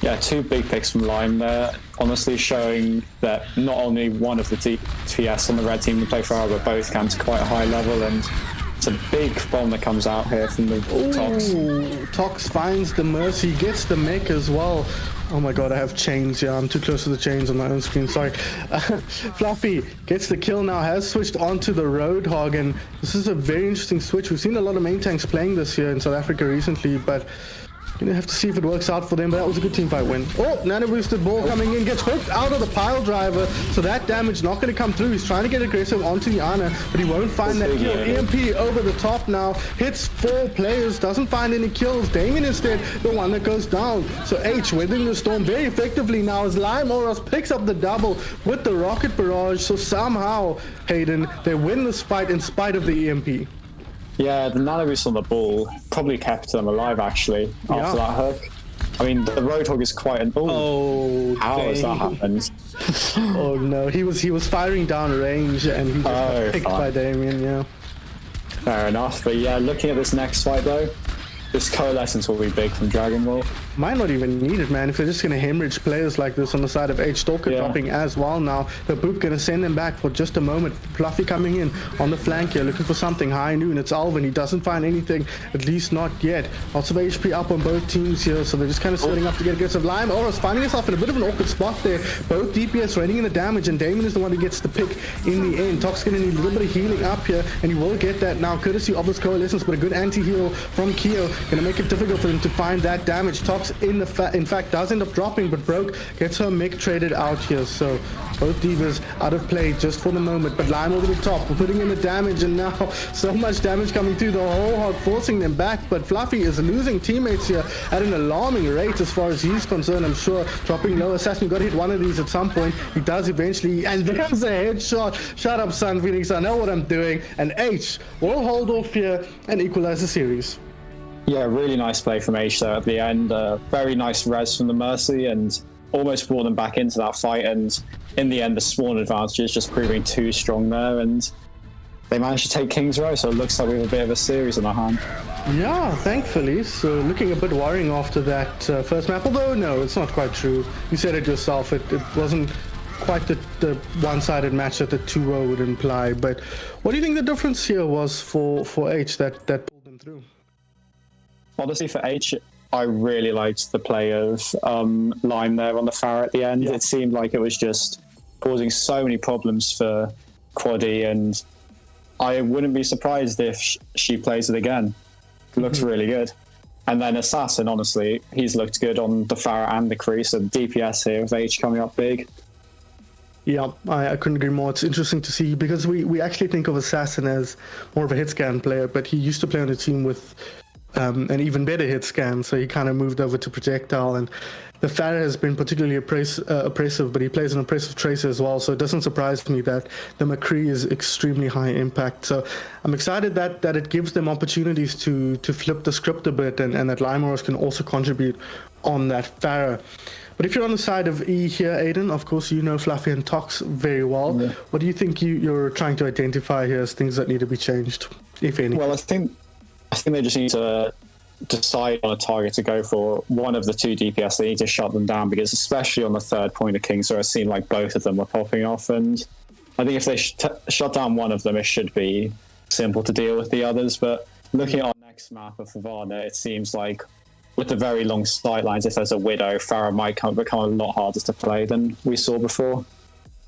Yeah, 2 big picks from Lime there, honestly showing that not only one of the TPS on the red team can play Pharah, but both can to quite a high level, and it's a big bomb that comes out here from the Tocs. Tocs finds the Mercy, gets the mech as well. Oh my god, I have chains. Yeah, I'm too close to the chains on my own screen. Sorry. Fluffy gets the kill now, has switched onto the Roadhog, and this is a very interesting switch. We've seen a lot of main tanks playing this here in South Africa recently, but gonna have to see if it works out for them. But that was a good team fight win. Oh, nano boosted ball coming in, gets hooked out of the pile driver, so that damage not gonna come through. He's trying to get aggressive onto the Ana, but he won't find that kill. EMP over the top now, hits 4 players, doesn't find any kills. Damien instead, the one that goes down. So Aitch weathering the storm very effectively now as Lime Oros picks up the double with the rocket barrage. So somehow, Hayden, they win this fight in spite of the EMP. Yeah, the nano boost on the ball probably kept them alive, actually, after that hook. I mean, the Roadhog is quite an... Oh, how has that happened? Oh, no. He was firing down range, and he just got picked by Damien, yeah. Fair enough. But yeah, looking at this next fight, though, this coalescence will be big from Dragon Ball. Might not even need it, man. If they're just going to hemorrhage players like this on the side of Aitch, Stalker dropping as well now. The Boop going to send them back for just a moment. Fluffy coming in on the flank here, looking for something. High noon, it's Elven. He doesn't find anything, at least not yet. Lots of HP up on both teams here, so they're just kind of setting up to get aggressive. Lime Oros finding himself in a bit of an awkward spot there. Both DPS running in the damage, and Damien is the one who gets the pick in the end. Tocs going to need a little bit of healing up here, and he will get that now, courtesy of this coalescence, but a good anti-heal from Keo. Going to make it difficult for them to find that damage. Tocs in fact does end up dropping, but Broke gets her mech traded out here, so both divas out of play just for the moment. But Lime over the top, we're putting in the damage, and now so much damage coming through the whole hog, forcing them back. But Fluffy is losing teammates here at an alarming rate as far as he's concerned. I'm sure dropping low. Assassin got to hit one of these at some point. He does eventually, and there's a headshot. Shut up, SunPheonyx, I know what I'm doing. And Aitch will hold off here and equalize the series. Yeah, really nice play from Aitch there at the end. Very nice res from the Mercy, and almost brought them back into that fight. And in the end, the spawn advantage is just proving too strong there, and they managed to take King's Row, so it looks like we have a bit of a series on our hand. Yeah, thankfully. So looking a bit worrying after that first map, although no, it's not quite true. You said it yourself, it wasn't quite the one-sided match that the 2-0 would imply. But what do you think the difference here was for Aitch that pulled them through? Honestly, for Aitch, I really liked the play of Lime there on the Pharah at the end. It seemed like it was just causing so many problems for Quaddy, and I wouldn't be surprised if she plays it again. It looks really good. And then Assassin, honestly, he's looked good on the Pharah and the Crease, and DPS here with Aitch coming up big. Yeah, I couldn't agree more. It's interesting to see, because we actually think of Assassin as more of a hit scan player, but he used to play on a team with an even better hit scan, so he kind of moved over to projectile. And the Pharah has been particularly oppressive, but he plays an oppressive tracer as well, so it doesn't surprise me that the McCree is extremely high impact. So I'm excited that it gives them opportunities to flip the script a bit, and that Lime Oros can also contribute on that Pharah. But if you're on the side of E here, Aiden, of course you know Fluffy and Tocs very well. Yeah. What do you think you're trying to identify here as things that need to be changed, if any? Well, I think they just need to decide on a target to go for. One of the two DPS, they need to shut them down, because especially on the third point of Kings, so it seemed like both of them were popping off. And I think if they shut down one of them, it should be simple to deal with the others. But looking at our next map of Havana, it seems like with the very long sight lines, if there's a Widow, Pharah might become a lot harder to play than we saw before.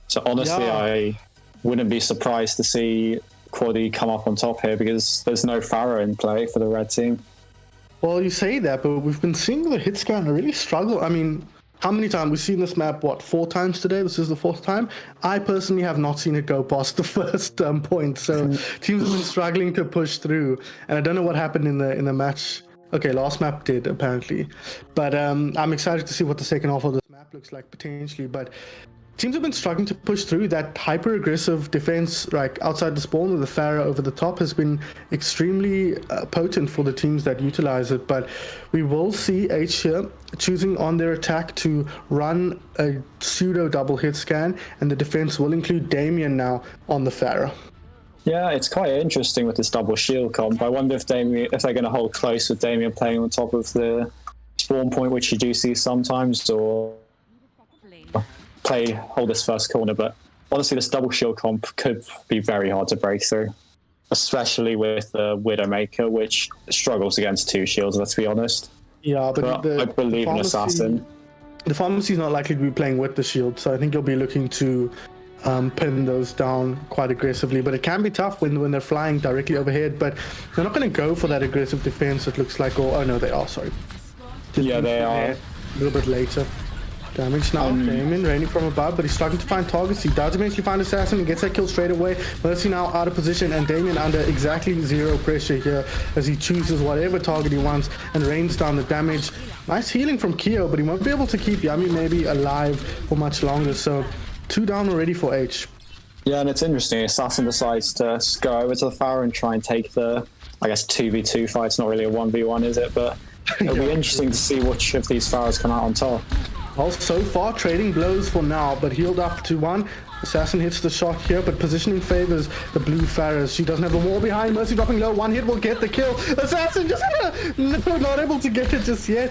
So honestly, I wouldn't be surprised to see Quaddy come up on top here, because there's no Pharah in play for the red team. Well, you say that, but we've been seeing the hit scan really struggle. I mean, how many times? We've seen this map, 4 times today? This is the 4th time. I personally have not seen it go past the first point, so teams have been struggling to push through. And I don't know what happened in the match. Okay, last map did, apparently. But I'm excited to see what the second half of this map looks like, potentially. But teams have been struggling to push through. That hyper-aggressive defense, like outside the spawn with the Pharah over the top, has been extremely potent for the teams that utilize it. But we will see Aitch here choosing on their attack to run a pseudo double hit scan, and the defense will include Damien now on the Pharah. Yeah, it's quite interesting with this double shield comp. I wonder if they're going to hold close with Damien playing on top of the spawn point, which you do see sometimes, or hold this first corner. But honestly, this double shield comp could be very hard to break through, especially with the Widowmaker, which struggles against 2 shields, let's be honest. Yeah, but I believe in Assassin. The pharmacy's not likely to be playing with the shield, so I think he'll be looking to pin those down quite aggressively. But it can be tough when they're flying directly overhead. But they're not going to go for that aggressive defense, it looks like. Or, oh no, they are, sorry. Yeah, they are. A little bit later. Damage now, Damien raining from above, but he's starting to find targets. He does eventually find Assassin and gets that kill straight away. Mercy now out of position, and Damien under exactly zero pressure here as he chooses whatever target he wants and rains down the damage. Nice healing from Keo, but he won't be able to keep Yummy maybe alive for much longer. So 2 down already for Aitch. Yeah, and it's interesting. Assassin decides to go over to the Pharaoh and try and take the, I guess, 2v2 fight. It's not really a 1v1, is it? But it'll be interesting to see which of these Pharaohs come out on top. Well, so far, trading blows for now, but healed up to 1. Assassin hits the shot here, but positioning favors the blue Pharaohs. She doesn't have the wall behind. Mercy dropping low. 1 hit will get the kill. Assassin just not able to get it just yet.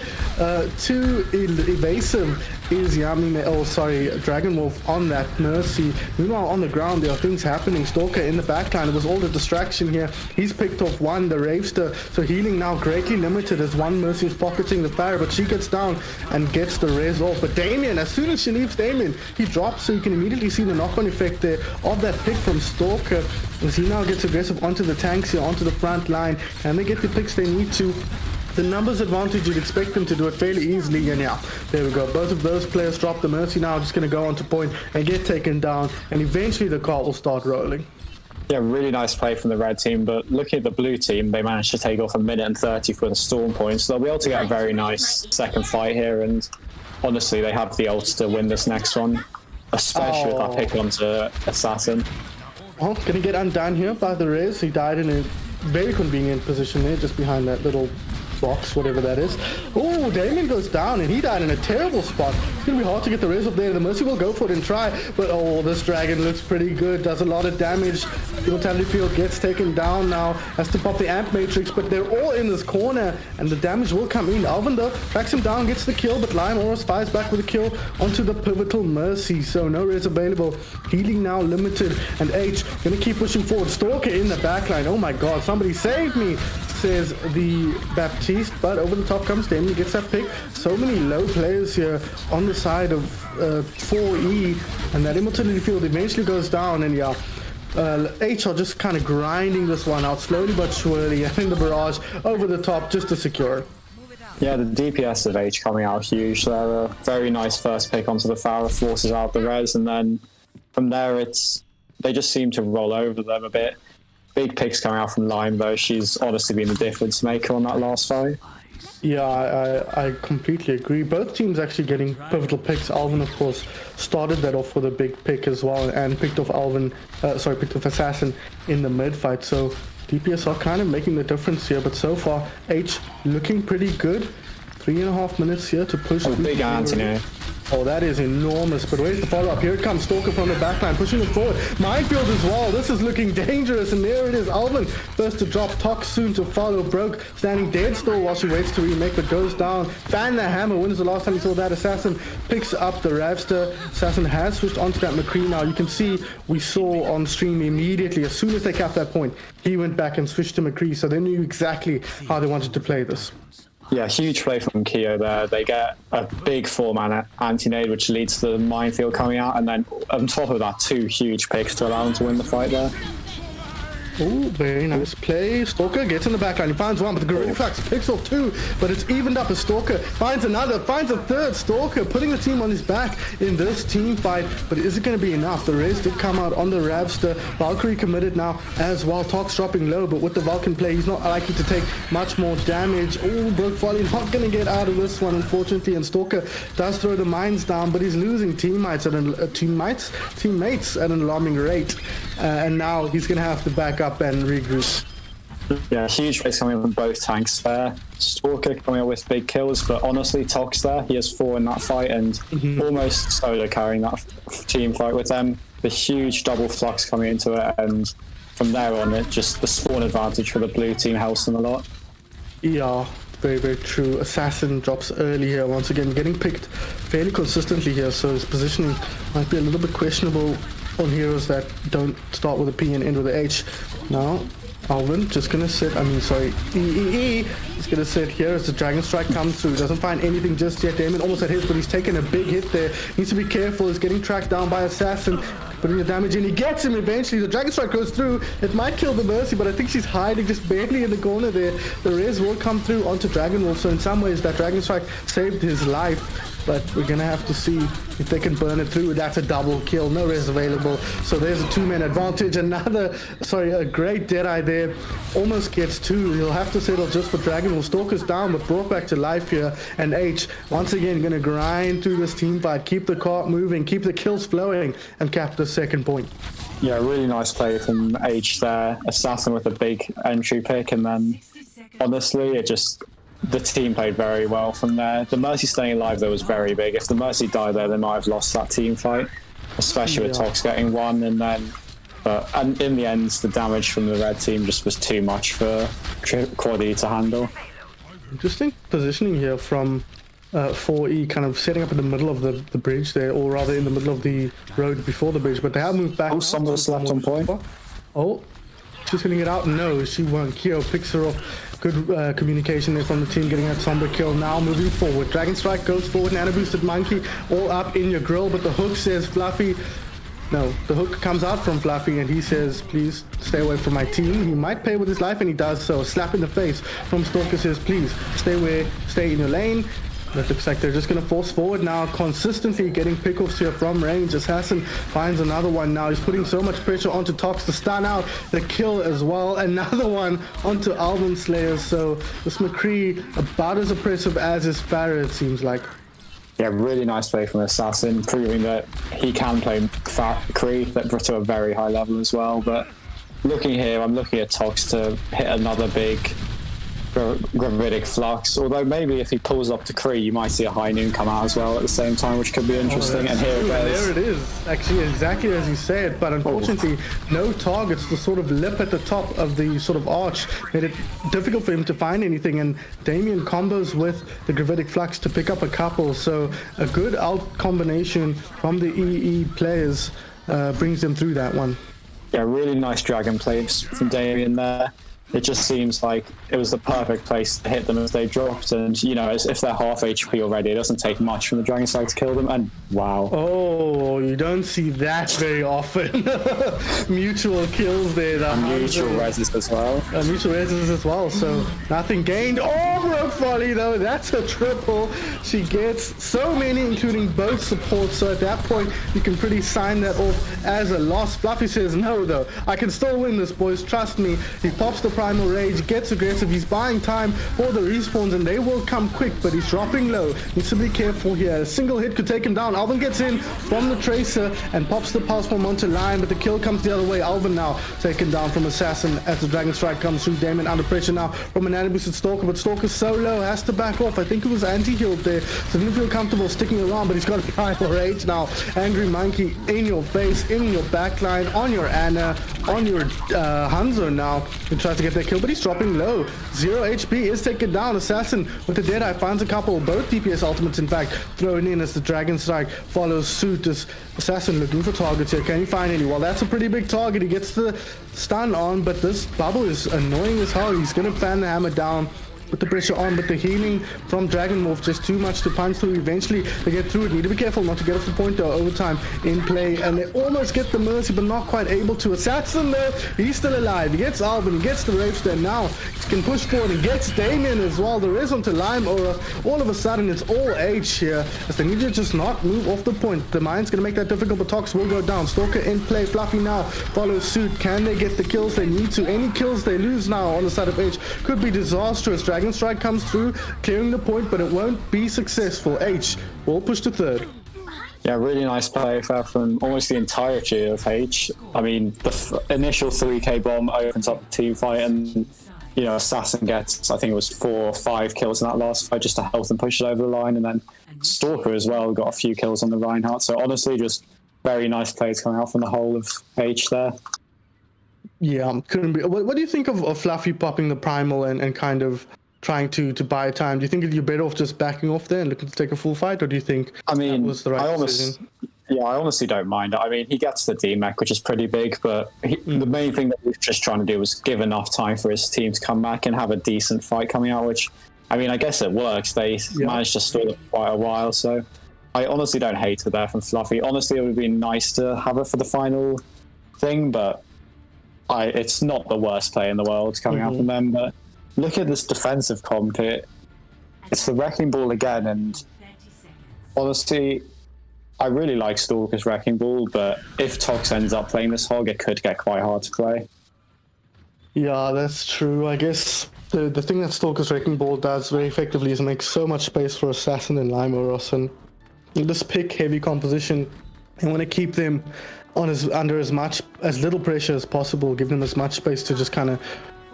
Too evasive is Yami. Oh, sorry, Dragon Wolf on that Mercy. Meanwhile, on the ground, there are things happening. Stalker in the backline. It was all the distraction here. He's picked off 1, the Ravester. So healing now greatly limited as 1 Mercy is pocketing the Pharaoh, but she gets down and gets the res off. But Damien, as soon as she leaves Damien, he drops, so you can immediately see the knock-on effect there of that pick from Stalker as he now gets aggressive onto the tanks here, onto the front line, and they get the picks they need to. The numbers advantage, you'd expect them to do it fairly easily, and yeah, there we go. Both of those players drop. The Mercy now just going to go onto point and get taken down, and eventually the car will start rolling. Yeah, really nice play from the red team, but looking at the blue team, they managed to take off 1:30 for the storm points, so they'll be able to get a very nice second fight here, and honestly, they have the ults to win this next one, especially with that pick onto Assassin. Well, gonna get undone here by the res. He died in a very convenient position there, just behind that little box, whatever that is. Oh, Damien goes down, and he died in a terrible spot. It's gonna be hard to get the res up there. The Mercy will go for it and try, but oh, this dragon looks pretty good. Does a lot of damage. The mortality field gets taken down now. Has to pop the amp matrix, but they're all in this corner, and the damage will come in. Elven though tracks him down, gets the kill, but Lion Oros fires back with a kill onto the pivotal Mercy. So no res available. Healing now limited, and Aitch gonna keep pushing forward. Stalker in the backline. Oh my god, somebody save me, says the Baptiste, but over the top comes Damien, gets that pick. So many low players here on the side of 4E, and that immortality field eventually goes down, and yeah, Aitch are just kind of grinding this one out slowly but surely, and in the barrage over the top just to secure. Yeah, the DPS of Aitch coming out huge. They're a very nice first pick onto the Pharaoh, forces out the res, and then from there they just seem to roll over them a bit. Big picks coming out from Lime though. She's honestly been the difference maker on that last fight. Yeah, I completely agree. Both teams actually getting pivotal picks. Elven, of course, started that off with a big pick as well, and picked off picked off Assassin in the mid fight. So DPS are kind of making the difference here, but so far Aitch looking pretty good. 3.5 minutes here to push. Oh, big Anthony. Oh, that is enormous, but where's the follow-up? Here it comes, Stalker from the backline, pushing it forward. Minefield as well, this is looking dangerous, and there it is, Elven first to drop, Tox soon to follow, Broke standing dead still while she waits to remake, but goes down. Fan the hammer, when is the last time you saw that? Assassin picks up the Ravster. Assassin has switched onto that McCree now. You can see, we saw on stream immediately, as soon as they capped that point, he went back and switched to McCree, so they knew exactly how they wanted to play this. Yeah, huge play from Keo there. They get a big 4-man anti-nade, which leads to the minefield coming out, and then on top of that, 2 huge picks to allow them to win the fight there. Oh, very nice play. Stalker gets in the backline. He finds one, but the Gorilla Fax picks off 2, but it's evened up as Stalker finds another, finds a third. Stalker putting the team on his back in this team fight, but is it going to be enough? The res did come out on the Ravster. Valkyrie committed now as well. Tox dropping low, but with the Vulcan play, he's not likely to take much more damage. Oh, Brokefolly not going to get out of this one, unfortunately, and Stalker does throw the mines down, but he's losing teammates at an alarming rate, and now he's going to have to back up and regroup. Yeah, huge plays coming from both tanks there. Stalker coming up with big kills, but honestly, Tox there, he has 4 in that fight and almost solo carrying that team fight with them. The huge double flux coming into it, and from there on, it just the spawn advantage for the blue team helps them a lot. Yeah, very, very true. Assassin drops early here, once again, getting picked fairly consistently here, so his positioning might be a little bit questionable on heroes that don't start with a P and end with an H. Now, Elven just gonna sit, he's gonna sit here as the Dragon Strike comes through. Doesn't find anything just yet. Damon almost at his, but he's taking a big hit there. Needs to be careful. He's getting tracked down by Assassin. Putting the damage in. He gets him eventually. The Dragon Strike goes through. It might kill the Mercy, but I think she's hiding just barely in the corner there. The Res will come through onto Dragon Wolf. So in some ways, that Dragon Strike saved his life. But we're gonna have to see if they can burn it through. That's a double kill. No res available. So there's a 2-man advantage. A great Deadeye there. Almost gets 2. He'll have to settle just for Dragon Wolf. Stalker's down, but brought back to life here. And Aitch, once again, gonna grind through this team fight. Keep the cart moving. Keep the kills flowing. And cap the second point. Yeah, really nice play from Aitch there. Assassin with a big entry pick. And then, honestly, the team played very well from there. The Mercy staying alive, though, was very big. If the Mercy died there, they might have lost that team fight, especially with Tocs getting 1. And in the end, the damage from the red team just was too much for Quaddy to handle. Interesting positioning here from 4E, kind of setting up in the middle of the bridge there, or rather in the middle of the road before the bridge. But they have moved back. Oh, someone slapped on point. Oh, she's hitting it out. No, she won't. Kyo picks her up. Good communication there from the team, getting that somber kill. Now moving forward. Dragon Strike goes forward. Nano boosted monkey all up in your grill, but the hook says Fluffy. No, the hook comes out from Fluffy and he says, please stay away from my team. He might pay with his life, and he does so. Slap in the face from Stalker says, please stay in your lane. That looks like they're just going to force forward now, consistently getting pickoffs here from range. Assassin finds another one now. He's putting so much pressure onto Tocs to stun out the kill as well. Another one onto Elven Slayer. So this McCree about as oppressive as his Farah, it seems like. Yeah, really nice play from Assassin, proving that he can play McCree to a very high level as well. But looking here, I'm looking at Tocs to hit another big Gravitic Flux, although maybe if he pulls up to Kree, you might see a High Noon come out as well at the same time, which could be interesting. And here it goes. There it is, actually exactly as you said, but unfortunately no targets. The sort of lip at the top of the sort of arch made it difficult for him to find anything, and Damien combos with the Gravitic Flux to pick up a couple. So a good out combination from the EE players brings them through that one. Yeah, really nice dragon plays from Damien there. It just seems like it was the perfect place to hit them as they dropped, and if they're half HP already, it doesn't take much from the Dragon Strike to kill them. And wow! Oh, you don't see that very often. Mutual kills there. Mutual reses as well. Mutual reses as well. So nothing gained. Oh, Brokefolly though, that's a triple. She gets so many, including both supports. So at that point, you can pretty sign that off as a loss. Fluffy says no though. I can still win this, boys. Trust me. He pops the Primal Rage, gets aggressive. He's buying time for the respawns, and they will come quick, but he's dropping low. Needs to be careful here. A single hit could take him down. Elven gets in from the Tracer and pops the Pulse Bomb onto Lion, but the kill comes the other way. Elven now taken down from Assassin as the Dragon Strike comes through. Damon under pressure now from an anti-boosted Stalker, but Stalker's so low, has to back off. I think it was anti-healed there, so didn't feel comfortable sticking around, but he's got a Primal Rage now. Angry Monkey in your face, in your backline, on your Anna, on your Hanzo now. He tries to get that kill, but he's dropping low. 0 HP is taken down. Assassin with the Deadeye finds a couple, both DPS ultimates in fact, thrown in as the Dragon Strike follows suit. This Assassin looking for targets here. Can he find any? Well, that's a pretty big target. He gets the stun on, but this bubble is annoying as hell. He's gonna fan the hammer down. Put the pressure on, but the healing from Dragon Wolf just too much to punch through. Eventually they get through it. Need to be careful not to get off the point though. Overtime in play, and they almost get the Mercy, but not quite able to. Assassin though, he's still alive. He gets Alvin, he gets the Rage there. Now he can push forward and gets Damien as well. The res onto Lime Aura. All of a sudden it's all Aitch here, as they need to just not move off the point. The mine's gonna make that difficult, but Tocs will go down. Stalker in play. Fluffy now follows suit. Can they get the kills they need to? Any kills they lose now on the side of Aitch could be disastrous. Dragon Strike comes through, clearing the point, but it won't be successful. Aitch will push to third. Yeah, really nice play from almost the entirety of Aitch. I mean, the initial 3k bomb opens up the team fight, and Assassin gets, I think it was 4 or 5 kills in that last fight just to help them push it over the line, and then Stalker as well got a few kills on the Reinhardt. So honestly, just very nice plays coming out from the whole of Aitch there. Yeah, couldn't be. What do you think of Fluffy popping the Primal and kind of trying to buy time? Do you think you're better off just backing off there and looking to take a full fight, or do you think that was the right decision? Yeah, I honestly don't mind. I mean, he gets the D-Mech, which is pretty big, but the main thing that he's just trying to do was give enough time for his team to come back and have a decent fight coming out, which, I mean, I guess it works. They managed to stall it for quite a while, so I honestly don't hate it there from Fluffy. Honestly, it would be nice to have it for the final thing, but it's not the worst play in the world coming out from them. But look at this defensive comp. It's the Wrecking Ball again, and honestly, I really like Stalker's Wrecking Ball, but if Tox ends up playing this hog, it could get quite hard to play. Yeah, that's true. I guess the thing that Stalker's Wrecking Ball does very effectively is make so much space for Assassin and Limeros, and this pick heavy composition, I want to keep them on under as little pressure as possible, give them as much space to just kind of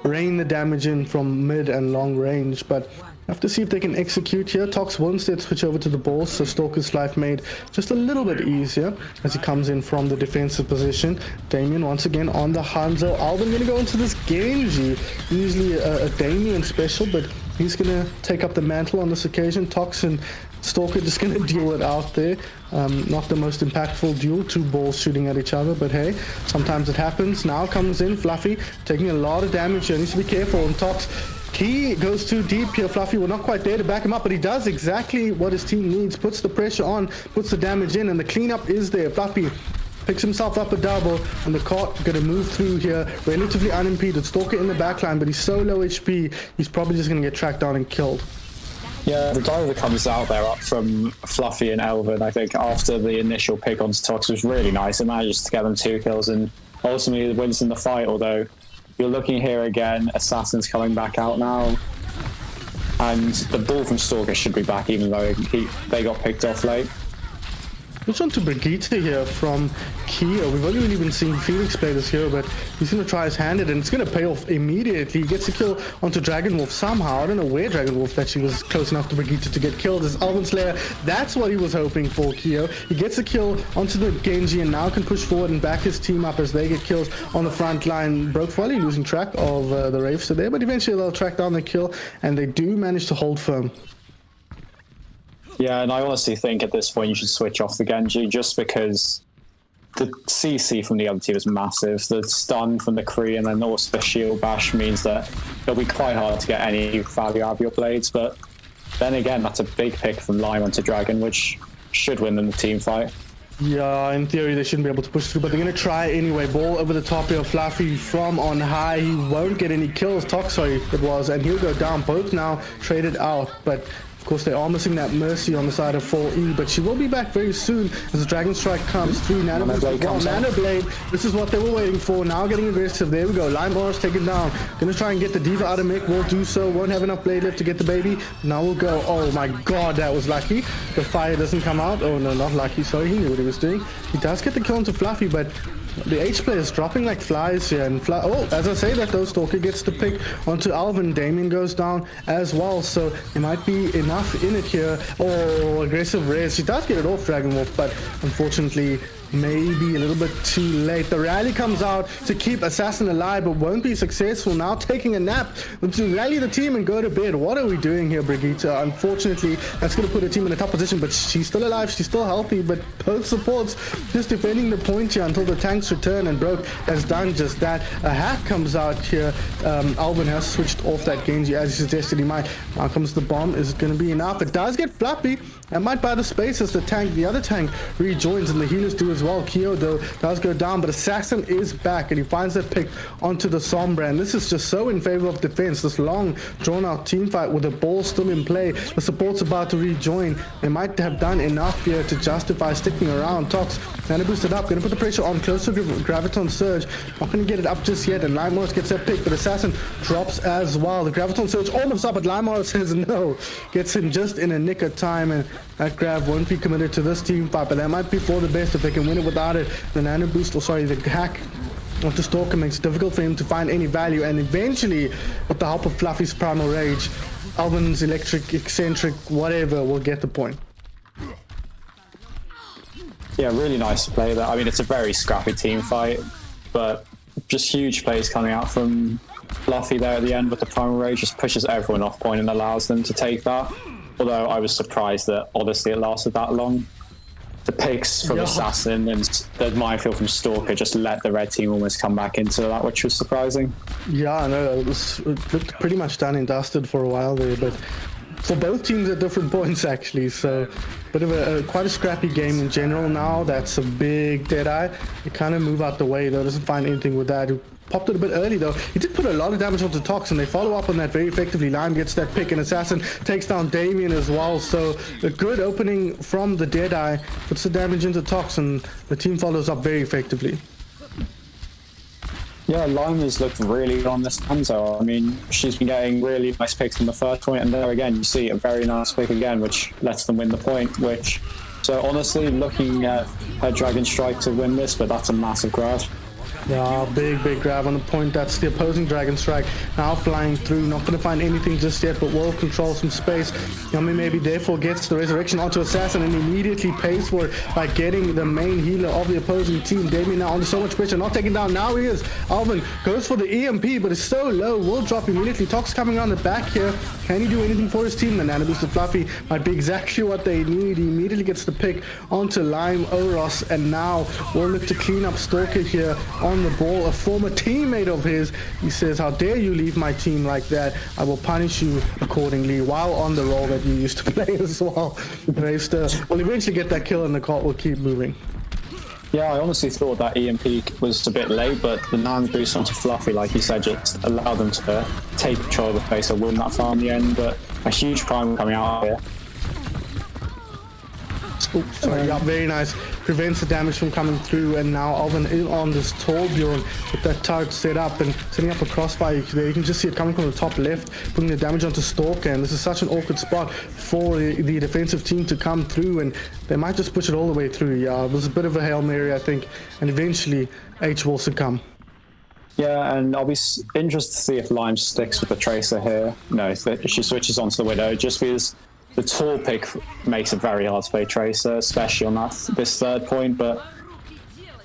rain the damage in from mid and long range, but have to see if they can execute here. Tox will instead switch over to the ball, so Stalker's life made just a little bit easier as he comes in from the defensive position. Damien once again on the Hanzo. Elven going to go into this Genji, usually a Damien special, but he's going to take up the mantle on this occasion. Tox and Stalker just going to deal it out there. Not the most impactful duel, two balls shooting at each other, but hey, sometimes it happens. Now comes in Fluffy, taking a lot of damage here, needs to be careful, and Tox, he goes too deep here. Fluffy, we're not quite there to back him up, but he does exactly what his team needs, puts the pressure on, puts the damage in, and the cleanup is there. Fluffy picks himself up a double, and the cart gonna move through here relatively unimpeded. Stalker in the backline, but he's so low HP, he's probably just gonna get tracked down and killed. Yeah, the diver comes out there up from Fluffy and Elven, I think, after the initial pick on Tox was really nice. It manages to get them 2 kills and ultimately wins in the fight, although you're looking here again, Assassin's coming back out now. And the ball from Stalker should be back, even though they got picked off late. Switch on to Brigitte here from Kia. We've only really been seeing Phoenix play this hero, but he's going to try his hand at it, and it's going to pay off immediately. He gets a kill onto Dragonwolf somehow. I don't know where Dragonwolf actually was close enough to Brigitte to get killed. As Elven Slayer, that's what he was hoping for, Keo. He gets a kill onto the Genji and now can push forward and back his team up as they get kills on the front line. Brokefolly losing track of the Wraiths there, but eventually they'll track down the kill, and they do manage to hold firm. Yeah, and I honestly think at this point you should switch off the Genji, just because the CC from the other team is massive. The stun from the Kree and then also the shield bash means that it'll be quite hard to get any value out of your blades. But then again, that's a big pick from Lime onto Dragon, which should win in the team fight. Yeah, in theory they shouldn't be able to push through, but they're going to try anyway. Ball over the top here, Fluffy from on high. He won't get any kills, Toxoy it was, and he'll go down. Both now traded out, but of course, they are missing that Mercy on the side of 4E, but she will be back very soon as the Dragon Strike comes through. Nano Blade, this is what they were waiting for. Now getting aggressive. There we go. Lime Boris taken down. Gonna try and get the Diva out of Mick. Will do so. Won't have enough blade left to get the baby. Now we'll go. Oh my god, that was lucky. The fire doesn't come out. Oh no, not lucky. Sorry, he knew what he was doing. He does get the kill onto Fluffy, but the Aitch player is dropping like flies here, and as I say that though, Stalker gets the pick onto Elven. Damien goes down as well, so there might be enough in it here. Oh, aggressive raise. She does get it off Dragonwolf, but unfortunately maybe a little bit too late. The rally comes out to keep Assassin alive, but won't be successful. Now taking a nap to rally the team and go to bed. What are we doing here, Brigitte? Unfortunately, that's going to put her team in a tough position, but she's still alive, she's still healthy, but both supports just defending the point here until the tanks return, and Broke has done just that. A hack comes out here. Elven has switched off that Genji as he suggested he might. Now comes the bomb. Is it going to be enough? It does get Fluffy. It might buy the space as the other tank rejoins, and the healers do as well. Keo though does go down, but Assassin is back and he finds that pick onto the Sombra, and this is just so in favor of defense. This long drawn out team fight with the ball still in play, the support's about to rejoin. They might have done enough here to justify sticking around. Tox gonna boost it up, gonna put the pressure on close to Graviton Surge, not gonna get it up just yet, and Limewars gets that pick, but Assassin drops as well. The Graviton Surge almost up, but Limewars says no, gets him just in a nick of time, and that grab won't be committed to this team fight, but that might be for the best if they can win it without it. The nano boost, the hack of the Stalker makes it difficult for him to find any value, and eventually, with the help of Fluffy's Primal Rage, Elven's Electric, Eccentric, whatever, will get the point. Yeah, really nice to play that. I mean, it's a very scrappy team fight, but just huge plays coming out from Fluffy there at the end with the Primal Rage, just pushes everyone off point and allows them to take that. Although I was surprised that, honestly, it lasted that long. the picks from Assassin and the minefield from Stalker just let the red team almost come back into that, which was surprising. Yeah, no, it looked pretty much done and dusted for a while there, but for both teams at different points actually. So bit of quite a scrappy game in general now. That's a big Deadeye. They kind of move out the way though, doesn't find anything with that. He popped it a bit early though. He did put a lot of damage onto Tox, and they follow up on that very effectively. Lime gets that pick, and Assassin takes down Damien as well. So a good opening from the Deadeye, puts the damage into Tox, and the team follows up very effectively. Yeah, Lime has looked really good on this Hanzo. I mean, she's been getting really nice picks on the first point, and there again, you see a very nice pick again, which lets them win the point, so honestly, looking at her Dragon Strike to win this, but that's a massive grab. Yeah, big grab on the point. That's the opposing Dragon Strike. Now flying through, not going to find anything just yet, but will control some space. Yummy maybe therefore gets the Resurrection onto Assassin and immediately pays for it by getting the main healer of the opposing team. Damien now under so much pressure, not taken down. Now he is. Elven goes for the EMP, but it's so low, will drop immediately. Tox coming on the back here. Can he do anything for his team? The Nano Boost of Fluffy might be exactly what they need. He immediately gets the pick onto Lime Oros, and now we'll look to clean up Stalker here on the ball. A former teammate of his, he says, how dare you leave my team like that? I will punish you accordingly, while on the role that you used to play as well. Bravester will eventually get that kill, and the cart will keep moving. Yeah, I honestly thought that EMP was a bit late, but the Nano Boost onto Fluffy, like you said, just allowed them to take control of the place or win that far in the end. But a huge prime coming out here. Oh, sorry, yeah, very nice. Prevents the damage from coming through, and now Elven in on this Torbjorn with that turret set up and setting up a crossfire there. You can just see it coming from the top left, putting the damage onto Stalker, and this is such an awkward spot for the defensive team to come through, and they might just push it all the way through. Yeah, it was a bit of a Hail Mary, I think, and eventually Aitch will succumb. Yeah, and I'll be interested to see if Lime sticks with the Tracer here. No, she switches onto the Widow, just because the tall pick makes it very hard to play Tracer, especially on this third point. But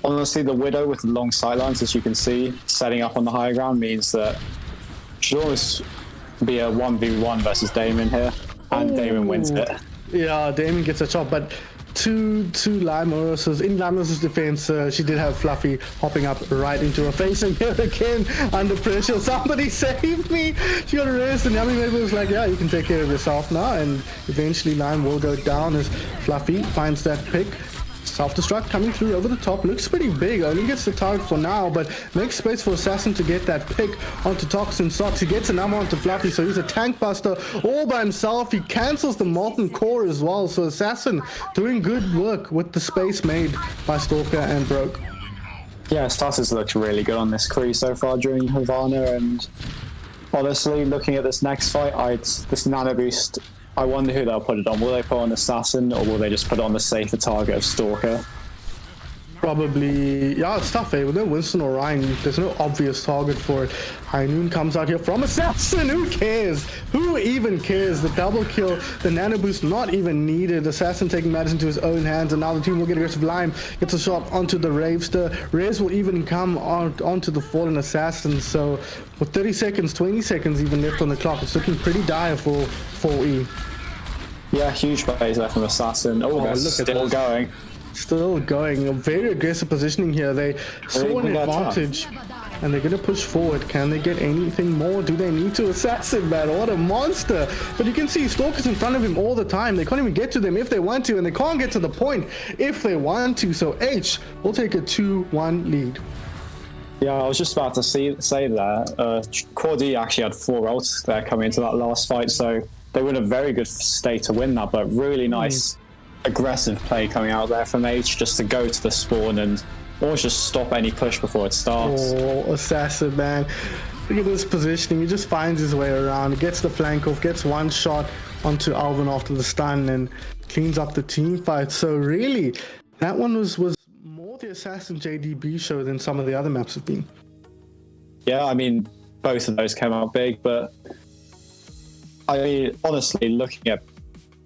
honestly, the Widow with the long sightlines, as you can see, setting up on the high ground means that she'll always be a 1v1 versus Damien here, and Damien wins it. Yeah, Damien gets a shot, but to Lime Oros's, in Lime Oros's defense, she did have Fluffy hopping up right into her face, and here again, under pressure, somebody save me! She got arrested, and Yummy maybe was like, yeah, you can take care of yourself now, and eventually Lime will go down as Fluffy finds that pick. Self-destruct coming through over the top, looks pretty big, only gets the target for now, but makes space for Assassin to get that pick onto TocsInSocks. He gets a number onto Fluffy, so he's a tank buster all by himself. He cancels the Molten Core as well, so Assassin doing good work with the space made by Stalker and Broke. Yeah, Status looked really good on this crew so far during Havana, and honestly, looking at this next fight, this Nano Boost, I wonder who they'll put it on. Will they put on Assassin, or will they just put on the safer target of Stalker? Probably, yeah, it's tough, eh? With no Winston or Ryan, there's no obvious target for it. High Noon comes out here from Assassin. Who cares? Who even cares? The double kill, the Nano Boost not even needed. Assassin taking matters into his own hands, and now the team will get aggressive. Lime gets a shot onto the Ravester. Rez will even come onto the Fallen Assassin. So with 30 seconds, 20 seconds even left on the clock, it's looking pretty dire for 4E. Yeah, huge plays there from Assassin. Oh, look, still going. Still going. A very aggressive positioning here. They saw an advantage, and they're going to push forward. Can they get anything more? Do they need to? Assassin, man, what a monster. But you can see Stalker's in front of him all the time. They can't even get to them if they want to, and they can't get to the point if they want to. So Aitch will take a 2-1 lead. Yeah, I was just about to say that. Quad E actually had 4 ults there coming into that last fight, so they were in a very good state to win that, but really nice aggressive play coming out there from Aitch, just to go to the spawn and almost just stop any push before it starts. Oh, Assassin, man. Look at this positioning. He just finds his way around. He gets the flank off, gets one shot onto Elven after the stun, and cleans up the team fight. So really, that one was more the Assassin JDB show than some of the other maps have been. Yeah, I mean, both of those came out big, but I mean, honestly, looking at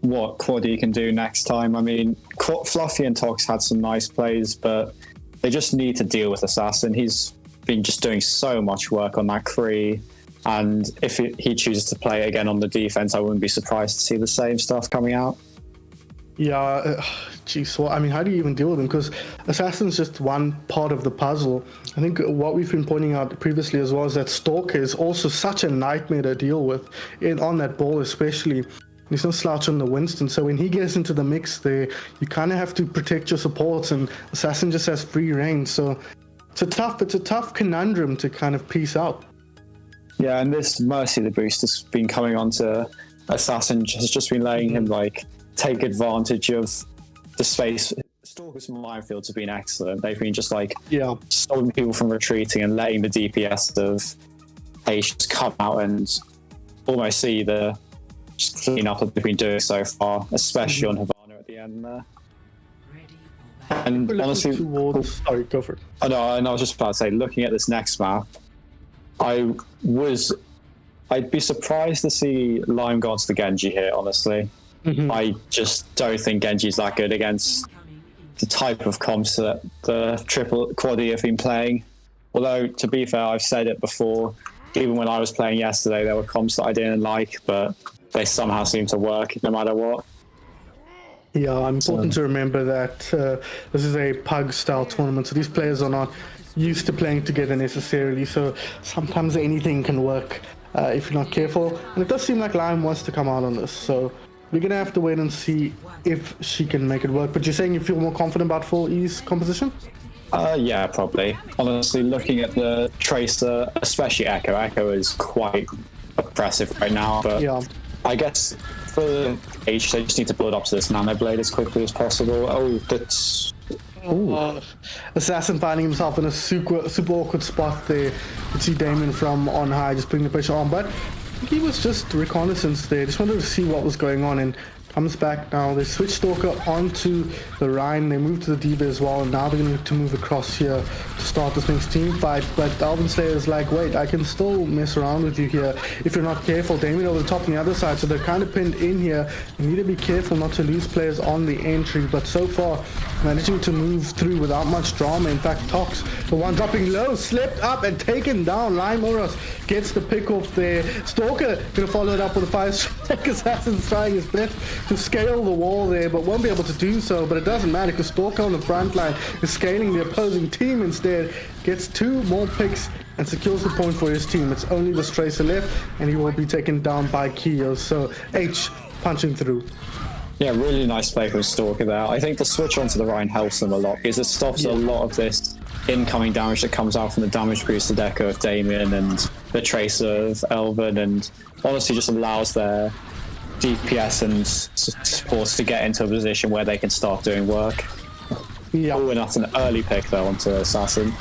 what Quad E can do next time, I mean, Fluffy and Tox had some nice plays, but they just need to deal with Assassin. He's been just doing so much work on that Kree, and if he chooses to play again on the defense, I wouldn't be surprised to see the same stuff coming out. Yeah, geez, well, I mean, how do you even deal with them? Because Assassin's just one part of the puzzle. I think what we've been pointing out previously as well is that Stalker is also such a nightmare to deal with, on that ball especially. He's no slouch on the Winston, so when he gets into the mix there, you kind of have to protect your supports, and Assassin just has free reign, so it's a tough conundrum to kind of piece out. Yeah, and this Mercy the boost has been coming onto Assassin, has just been letting him like take advantage of the space. Stalker's minefields have been excellent. They've been just like stopping people from retreating and letting the DPS of Aitch just come out and almost see the just clean up that they've been doing so far, especially on Havana at the end there. And honestly, sorry, go for it. I know, and I was just about to say, looking at this next map, I'd be surprised to see Lime Gods the Genji here, honestly. I just don't think Genji's that good against the type of comps that the triple quaddy have been playing. Although, to be fair, I've said it before, even when I was playing yesterday, there were comps that I didn't like, but they somehow seem to work no matter what. Yeah, important to remember that this is a PUG-style tournament, so these players are not used to playing together necessarily, so sometimes anything can work if you're not careful. And it does seem like Lime wants to come out on this, so we're going to have to wait and see if she can make it work. But you're saying you feel more confident about 4E's composition? Yeah, probably. Honestly, looking at the Tracer, especially Echo is quite oppressive right now, but yeah. I guess for Aitch, they just need to build up to this Nano Blade as quickly as possible. Oh, that's... Assassin finding himself in a super awkward spot there. You can see Damon from on high just putting the pressure on, but he was just reconnaissance there. Just wanted to see what was going on, and comes back now. They switch Stalker onto the Rhine. They move to the Diva as well, and now they're going to move across here to start this next team fight. But Elven Slayer is like, wait, I can still mess around with you here if you're not careful. Damien over the top on the other side, so they're kind of pinned in here. You need to be careful not to lose players on the entry, but so far managing to move through without much drama. In fact, Tox, the one dropping low, slipped up and taken down. Lime Oros gets the pick off there. Stalker gonna follow it up with a 5-strike. Assassin's trying his best to scale the wall there, but won't be able to do so. But it doesn't matter, because Stalker on the front line is scaling the opposing team instead. Gets 2 more picks and secures the point for his team. It's only the Tracer left, and he will be taken down by Keo. So Aitch punching through. Yeah, really nice play from Stalker there. I think the switch onto the Rhine helps them a lot, because it stops a lot of this incoming damage that comes out from the damage boosted Echo of Damien and the Tracer of Elven, and honestly just allows their DPS and supports to get into a position where they can start doing work. Yeah. Oh, and that's an early pick though onto Assassin.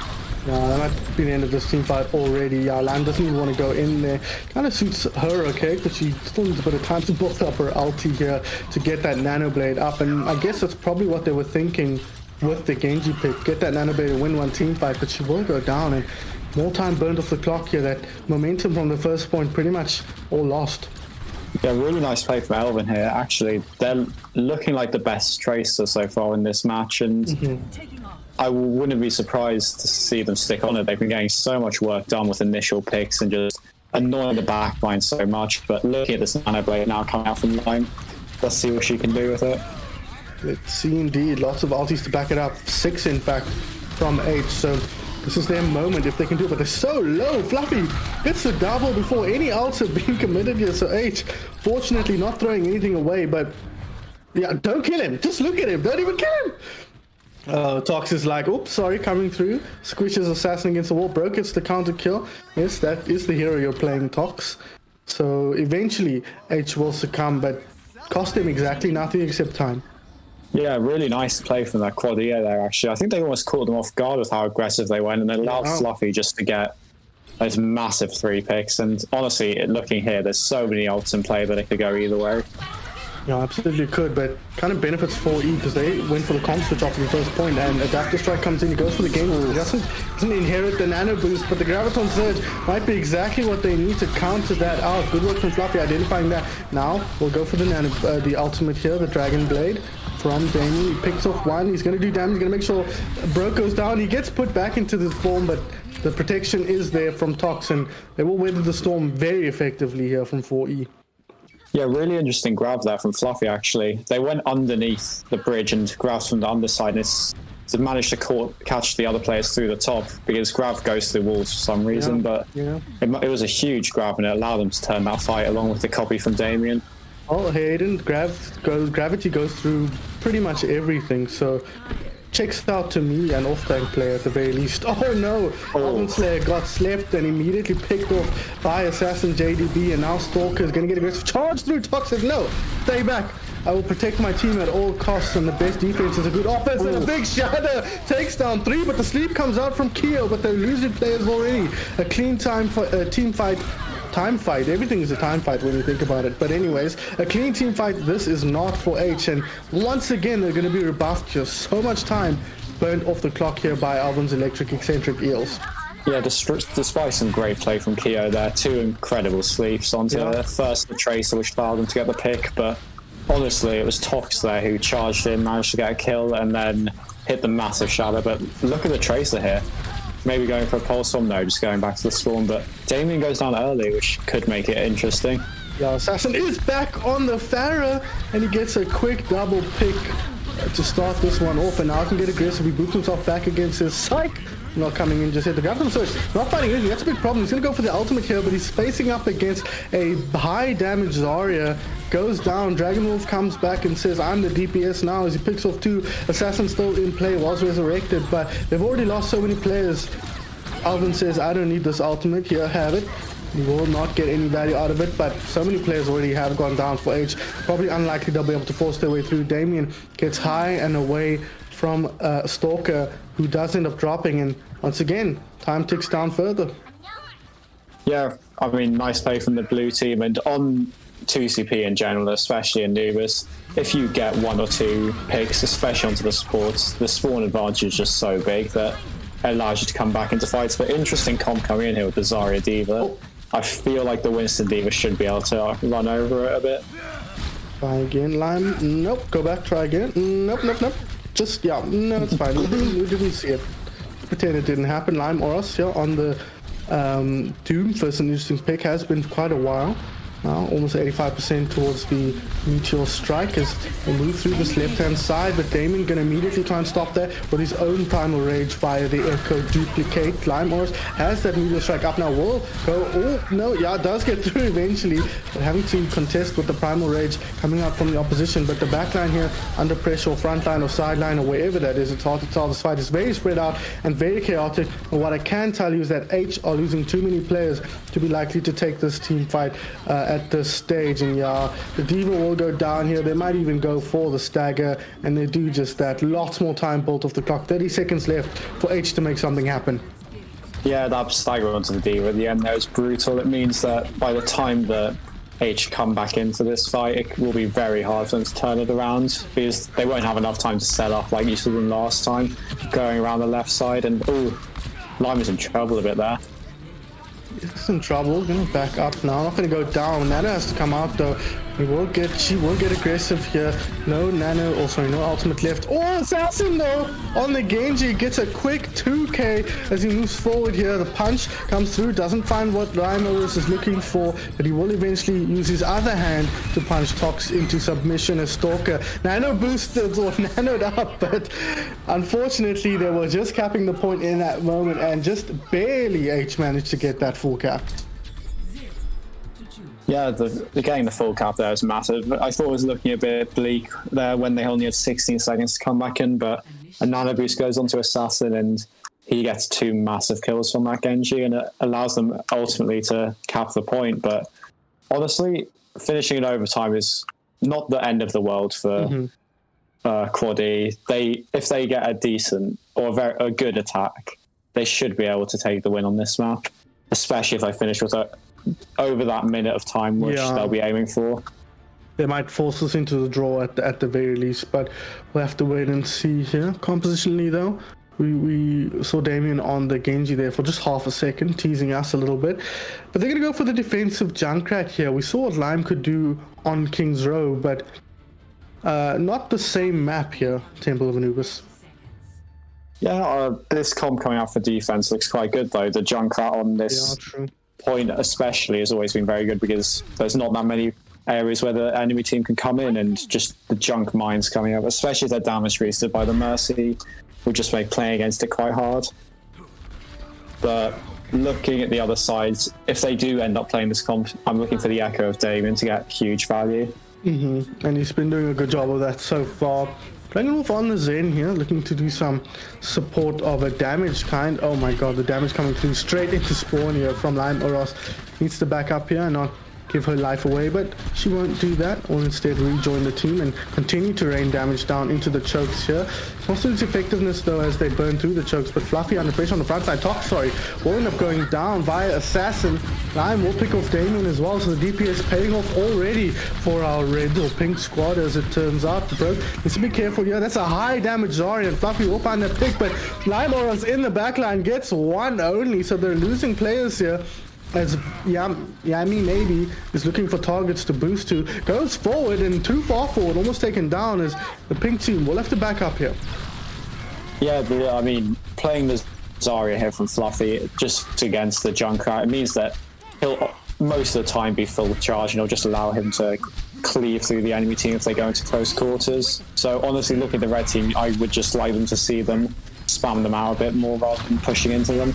Yeah, that might be the end of this team fight already. Yeah, Lam doesn't even want to go in there. Kind of suits her okay, but she still needs a bit of time to build up her ulti here to get that Nano Blade up. And I guess that's probably what they were thinking with the Genji pick. Get that Nano Blade and win one team fight, but she will go down. And more time burned off the clock here. That momentum from the first point pretty much all lost. Yeah, really nice play from Elven here. Actually, they're looking like the best Tracer so far in this match, and I wouldn't be surprised to see them stick on it. They've been getting so much work done with initial picks and just annoying the backline so much. But looking at this Nano Blade now coming out from Lime, let's see what she can do with it. Let's see indeed. Lots of ultis to back it up. 6, in fact, from Aitch. So this is their moment if they can do it. But they're so low. Fluffy gets the double before any ults have been committed here. So Aitch, fortunately, not throwing anything away. But yeah, don't kill him. Just look at him. Don't even kill him. Tox is like, oops, sorry, coming through. Squishes Assassin against the wall. Broke gets the counter kill. Yes, that is the hero you're playing, Tox. So eventually, Aitch will succumb, but cost him exactly nothing except time. Yeah, really nice play from that Quadia there, actually. I think they almost caught them off guard with how aggressive they went, and they allowed Fluffy just to get those massive 3 picks. And honestly, looking here, there's so many ults in play that it could go either way. Yeah, absolutely could, but kind of benefits 4E because they went for the comp switch after the first point, and Adapter Strike comes in, he goes for the game rule. He doesn't inherit the Nano Boost, but the Graviton Surge might be exactly what they need to counter that out. Good work from Fluffy identifying that. Now we'll go for the ultimate here, the Dragon Blade from Damien. He picks off one, he's going to do damage, he's going to make sure Broke goes down. He gets put back into the form, but the protection is there from Tox, and they will weather the storm very effectively here from 4E. Yeah, really interesting grab there from Fluffy, actually. They went underneath the bridge and grabbed from the underside, and managed to catch the other players through the top, because grab goes through walls for some reason, but it was a huge grab, and it allowed them to turn that fight along with the copy from Damien. Oh, Hayden, gravity goes through pretty much everything, so checks out to me an off-tank player at the very least. Oh no, Elven Slayer got slept and immediately picked off by Assassin JDB, and now Stalker is going to get aggressive. Charge through Toxic, no, stay back. I will protect my team at all costs, and the best defense is a good offense. And a big shadow takes down 3, but the sleep comes out from Keo, but they're losing players already. A clean team fight. Time fight. Everything is a time fight when you think about it. But anyways, a clean team fight. This is not for Aitch, and once again they're going to be rebuffed. Just so much time burnt off the clock here by Elven's Electric Eccentric Eels. Yeah, despite some great play from Keo there, 2 incredible sleeps onto first the Tracer, which allowed them to get the pick, but honestly it was Tox there who charged in, managed to get a kill, and then hit the massive shadow. But look at the Tracer here. Maybe going for a pulse bomb, no, just going back to the spawn, but Damien goes down early, which could make it interesting. Yeah, Assassin is back on the Pharah, and he gets a quick double pick to start this one off, and now he can get aggressive. He boots himself back against his Psych. Not coming in just yet. The Gotham Surge not fighting anything. That's a big problem. He's going to go for the ultimate here, but he's facing up against a high damage Zarya. Goes down. Dragonwolf comes back and says, I'm the DPS now, as he picks off 2. Assassin still in play, was resurrected, but they've already lost so many players. Elven says, I don't need this ultimate. Here, have it. You will not get any value out of it, but so many players already have gone down for Aitch. Probably unlikely they'll be able to force their way through. Damien gets high and away from Stalker, who does end up dropping, and once again, time ticks down further. Yeah, I mean, nice play from the blue team, and on 2CP in general, especially in Anubis, if you get 1 or 2 picks, especially onto the sports, the spawn advantage is just so big that it allows you to come back into fights. But interesting comp coming in here with the Zarya D.Va. I feel like the Winston D.Va should be able to run over it a bit. Try again, Lime. Nope, go back, try again. Nope. Just, yeah, no, it's fine. We didn't see it. Pretend it didn't happen. Lime or us, yeah, on the Doom. First, an interesting pick. Has been quite a while. Now, almost 85% towards the Meteor Strike as they move through this left-hand side, but Damien going to immediately try and stop there with his own Primal Rage via the Echo Duplicate. Lime Oris has that Meteor Strike up now, will go, oh no, yeah, it does get through eventually, but having to contest with the Primal Rage coming out from the opposition. But the backline here, under pressure, or front line or sideline or wherever that is, it's hard to tell. This fight is very spread out and very chaotic, and what I can tell you is that Aitch are losing too many players to be likely to take this team fight at this stage. And yeah, the D.Va will go down here. They might even go for the stagger, and they do just that. Lots more time built off the clock. 30 seconds left for Aitch to make something happen. Yeah, that stagger onto the D.Va at the end there was brutal. It means that by the time that Aitch come back into this fight, it will be very hard for them to turn it around, because they won't have enough time to set up like you saw them last time, going around the left side. And Lime is in trouble a bit there. It's in trouble. Gonna back up now. Not gonna go down. Nano has to come out though. She will get aggressive here. No Nano, no ultimate left. Oh, Assassin though on the Genji gets a quick 2k as he moves forward here. The punch comes through, doesn't find what Rhymoris is looking for, but he will eventually use his other hand to punch Tox into submission as Stalker. Nano boosted or nanoed up, but unfortunately they were just capping the point in that moment, and just barely Aitch managed to get that full cap. Yeah, getting the full cap there is massive. I thought it was looking a bit bleak there when they only had 16 seconds to come back in, but a nano boost goes onto Assassin and he gets 2 massive kills from that Genji, and it allows them ultimately to cap the point. But honestly, finishing in overtime is not the end of the world for Quad E. If they get a decent or a good attack, they should be able to take the win on this map, especially if they finish with over that minute of time, which they'll be aiming for. They might force us into the draw at the very least, but we'll have to wait and see here. Compositionally though, we saw Damien on the Genji there for just half a second, teasing us a little bit. But they're going to go for the defensive Junkrat here. We saw what Lime could do on King's Row, but not the same map here, Temple of Anubis. Yeah, this comp coming out for defense looks quite good though. The Junkrat on this point especially has always been very good, because there's not that many areas where the enemy team can come in, and just the junk mines coming up, especially if they're damage boosted by the Mercy, will just make playing against it quite hard. But looking at the other sides, if they do end up playing this comp, I'm looking for the Echo of Damien to get huge value. And he's been doing a good job of that so far. DragonWolf on the Zen here, looking to do some support of a damage kind. Oh my god, the damage coming through straight into spawn here from Lime Oros. Needs to back up here and not give her life away, but she won't do that, or instead rejoin the team and continue to rain damage down into the chokes here. Also its effectiveness though as they burn through the chokes, but Fluffy under pressure on the front side. Tocs, will end up going down via Assassin. Lime will pick off Damien as well, so the DPS paying off already for our red or pink squad as it turns out. The Broke needs to be careful here. That's a high damage Zarya, and Fluffy will find that pick, but Lime Oros in the backline gets one only, so they're losing players here. As Yami maybe is looking for targets to boost to, goes forward and too far forward, almost taken down, as the pink team will have to back up here. Yeah, I mean, playing the Zarya here from Fluffy just against the Junkrat, it means that he'll most of the time be full charge, and it'll just allow him to cleave through the enemy team if they go into close quarters. So honestly, looking at the red team, I would just like them to see them spam them out a bit more rather than pushing into them.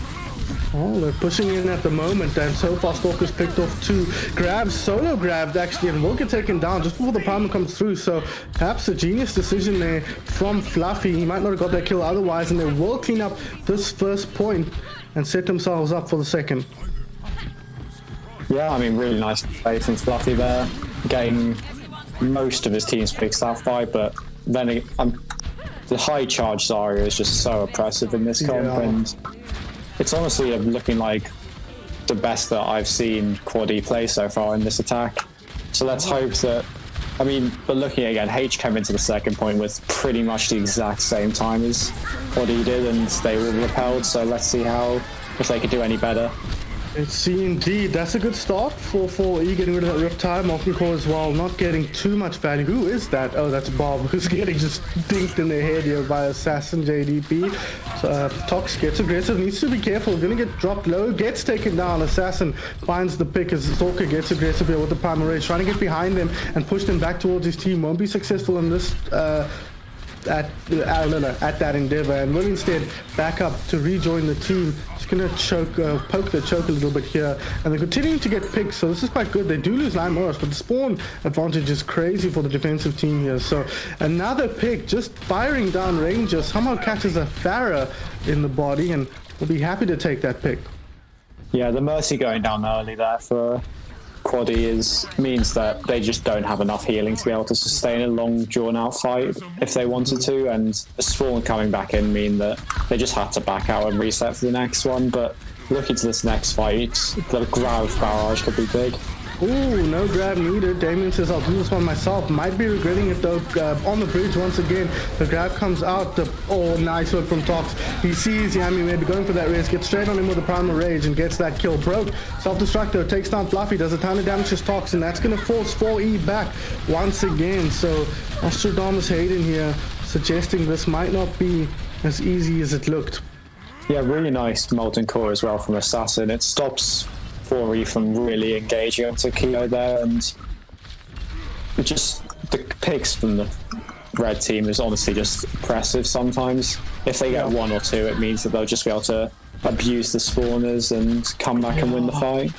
Oh, they're pushing in at the moment, and so far Stalker's picked off two grabs, solo grabbed actually, and will get taken down just before the primer comes through. So perhaps a genius decision there from Fluffy. He might not have got that kill otherwise, and they will clean up this first point and set themselves up for the second. Yeah, I mean, really nice play from Fluffy there, getting most of his team's picks out by, but then the high charge Zarya is just so oppressive in this comp, and it's honestly looking like the best that I've seen Quad E play so far in this attack. So let's hope that, I mean, but looking again, H came into the second point with pretty much the exact same time as Quad E did, and they were repelled, so let's see if they could do any better. Let's see indeed. That's a good start for 4E, getting rid of that Riptide. Molten Core as well, not getting too much value. Who is that? Oh, that's Bob, who's getting just dinked in the head here by Assassin JDP. So, Tocs gets aggressive, needs to be careful, gonna get dropped low, gets taken down. Assassin finds the pick as Stalker gets aggressive here with the Primal Rage, trying to get behind them and push them back towards his team. Won't be successful in this at that endeavor, and will instead back up to rejoin the team. Just gonna poke the choke a little bit here, and they're continuing to get picks, so this is quite good. They do lose Lime Oros, but the spawn advantage is crazy for the defensive team here. So another pick, just firing down Ranger, somehow catches a Pharah in the body, and will be happy to take that pick. Yeah, the Mercy going down early there for Quaddy means that they just don't have enough healing to be able to sustain a long drawn-out fight if they wanted to, and the spawn coming back in mean that they just had to back out and reset for the next one. But looking to this next fight, the grab barrage could be big. Ooh, no grab needed. Damien says, I'll do this one myself. Might be regretting it though. On the bridge once again. The grab comes out. Nice look from Tocs. He sees Yami maybe going for that race. Gets straight on him with the Primal Rage and gets that kill. Broke. Self-destructor. Takes down Fluffy. Does a ton of damage to Tocs. And that's going to force 4E back once again. So Nostradamus Hayden here suggesting this might not be as easy as it looked. Yeah, really nice Molten Core as well from Assassin. It stops 4E from really engaging onto Keo there, and just the picks from the red team is honestly just impressive sometimes. If they get one or two, it means that they'll just be able to abuse the spawners and come back and win the fight.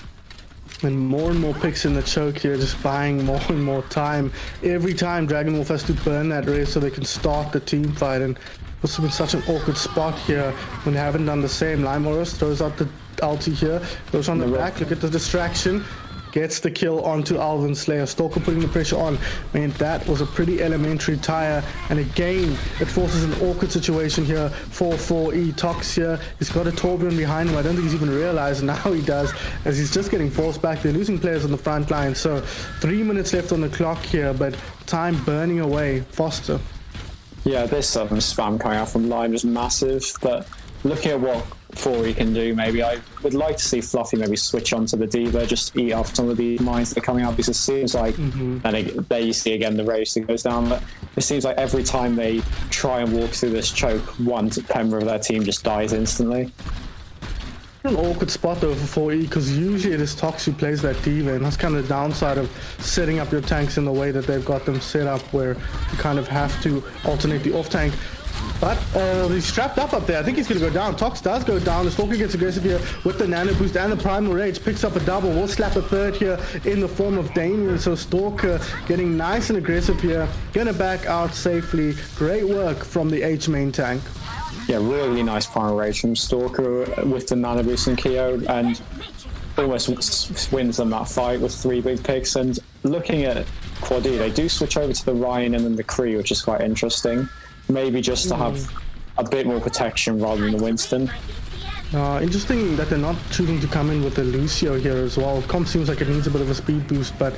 And more picks in the choke here, just buying more and more time. Every time DragonWolf has to burn that race so they can start the team fight, and puts them in such an awkward spot here when they haven't done the same. Lime Oros throws out the ulti here, goes on the back, look at the distraction, gets the kill onto Elven Slayer. Stalker putting the pressure on. Man, that was a pretty elementary tire, and again it forces an awkward situation here for 4E. Tocs here, he's got a Torbjorn behind him. I don't think he's even realized, now he does, as he's just getting forced back. They're losing players on the front line, so 3 minutes left on the clock here, but time burning away. Foster. Yeah, this spam coming out from Lime is massive, but looking at what 4E can do, maybe I would like to see Fluffy maybe switch onto the D.Va, just eat off some of the mines that are coming out, because it seems like, and there you see again the race that goes down, but it seems like every time they try and walk through this choke, one member of their team just dies instantly. An awkward spot though for 4E, because usually it is Tocs who plays that diva, and that's kind of the downside of setting up your tanks in the way that they've got them set up, where you kind of have to alternate the off tank. But he's strapped up there. I think he's going to go down. Tocs does go down. The Stalker gets aggressive here with the Nano Boost and the Primal Rage. Picks up a double. Will slap a third here in the form of Damien. So Stalker getting nice and aggressive here. Going to back out safely. Great work from the Aitch main tank. Yeah, really nice Primal Rage from Stalker with the Nano Boost and Keo, and almost wins them that fight with 3 big picks. And looking at Quad E, they do switch over to the Ryan and then the Kree, which is quite interesting. Maybe just to have a bit more protection rather than the Winston. Interesting that they're not choosing to come in with the Lucio here as well. Comp seems like it needs a bit of a speed boost, but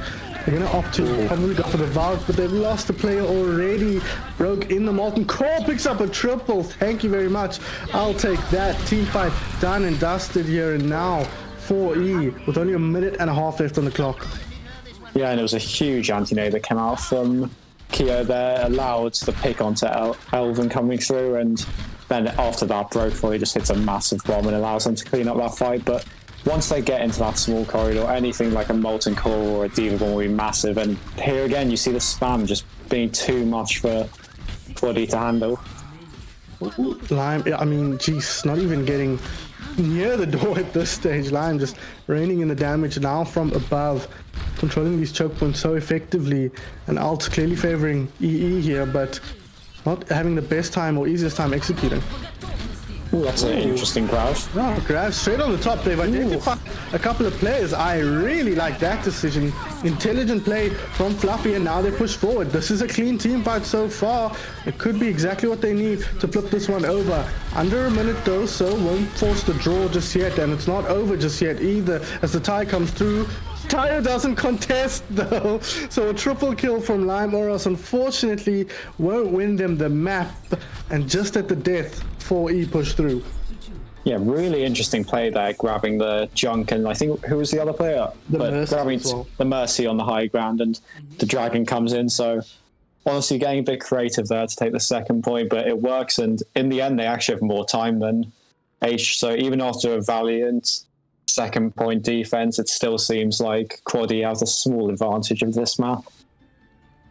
they're going to opt to probably go for the Valk, but they've lost a player already. Broke in the Molten Core, picks up a triple. Thank you very much. I'll take that. Team fight done and dusted here, and now 4E with only a minute and a half left on the clock. Yeah, and it was a huge anti-nade that came out from Keo there, allowed the pick onto Elven coming through, and then after that Brokefolly just hits a massive bomb and allows them to clean up that fight. But once they get into that small corridor, anything like a Molten Core or a Diva Bomb will be massive, and here again you see the spam just being too much for Quaddy to handle. Lime, I mean, geez, not even getting near the door at this stage. Lime just raining in the damage now from above, controlling these choke points so effectively, and Alt's clearly favoring EE here, but not having the best time or easiest time executing. Ooh, that's an interesting grab. Oh, grab straight on the top. They've identified a couple of players. I really like that decision. Intelligent play from Fluffy, and now they push forward. This is a clean team fight so far. It could be exactly what they need to flip this one over. Under a minute though, so won't force the draw just yet, and it's not over just yet either as the tie comes through. Tyre doesn't contest though, so a triple kill from Lime Oros unfortunately won't win them the map, and just at the death 4E push through. Yeah, really interesting play there, grabbing the junk, and I think who was the other player? Grabbing the Mercy on the high ground, and the Dragon comes in. So honestly, getting a bit creative there to take the second point, but it works, and in the end they actually have more time than Aitch. So even after a valiant second point defense, it still seems like Quaddy has a small advantage of this map.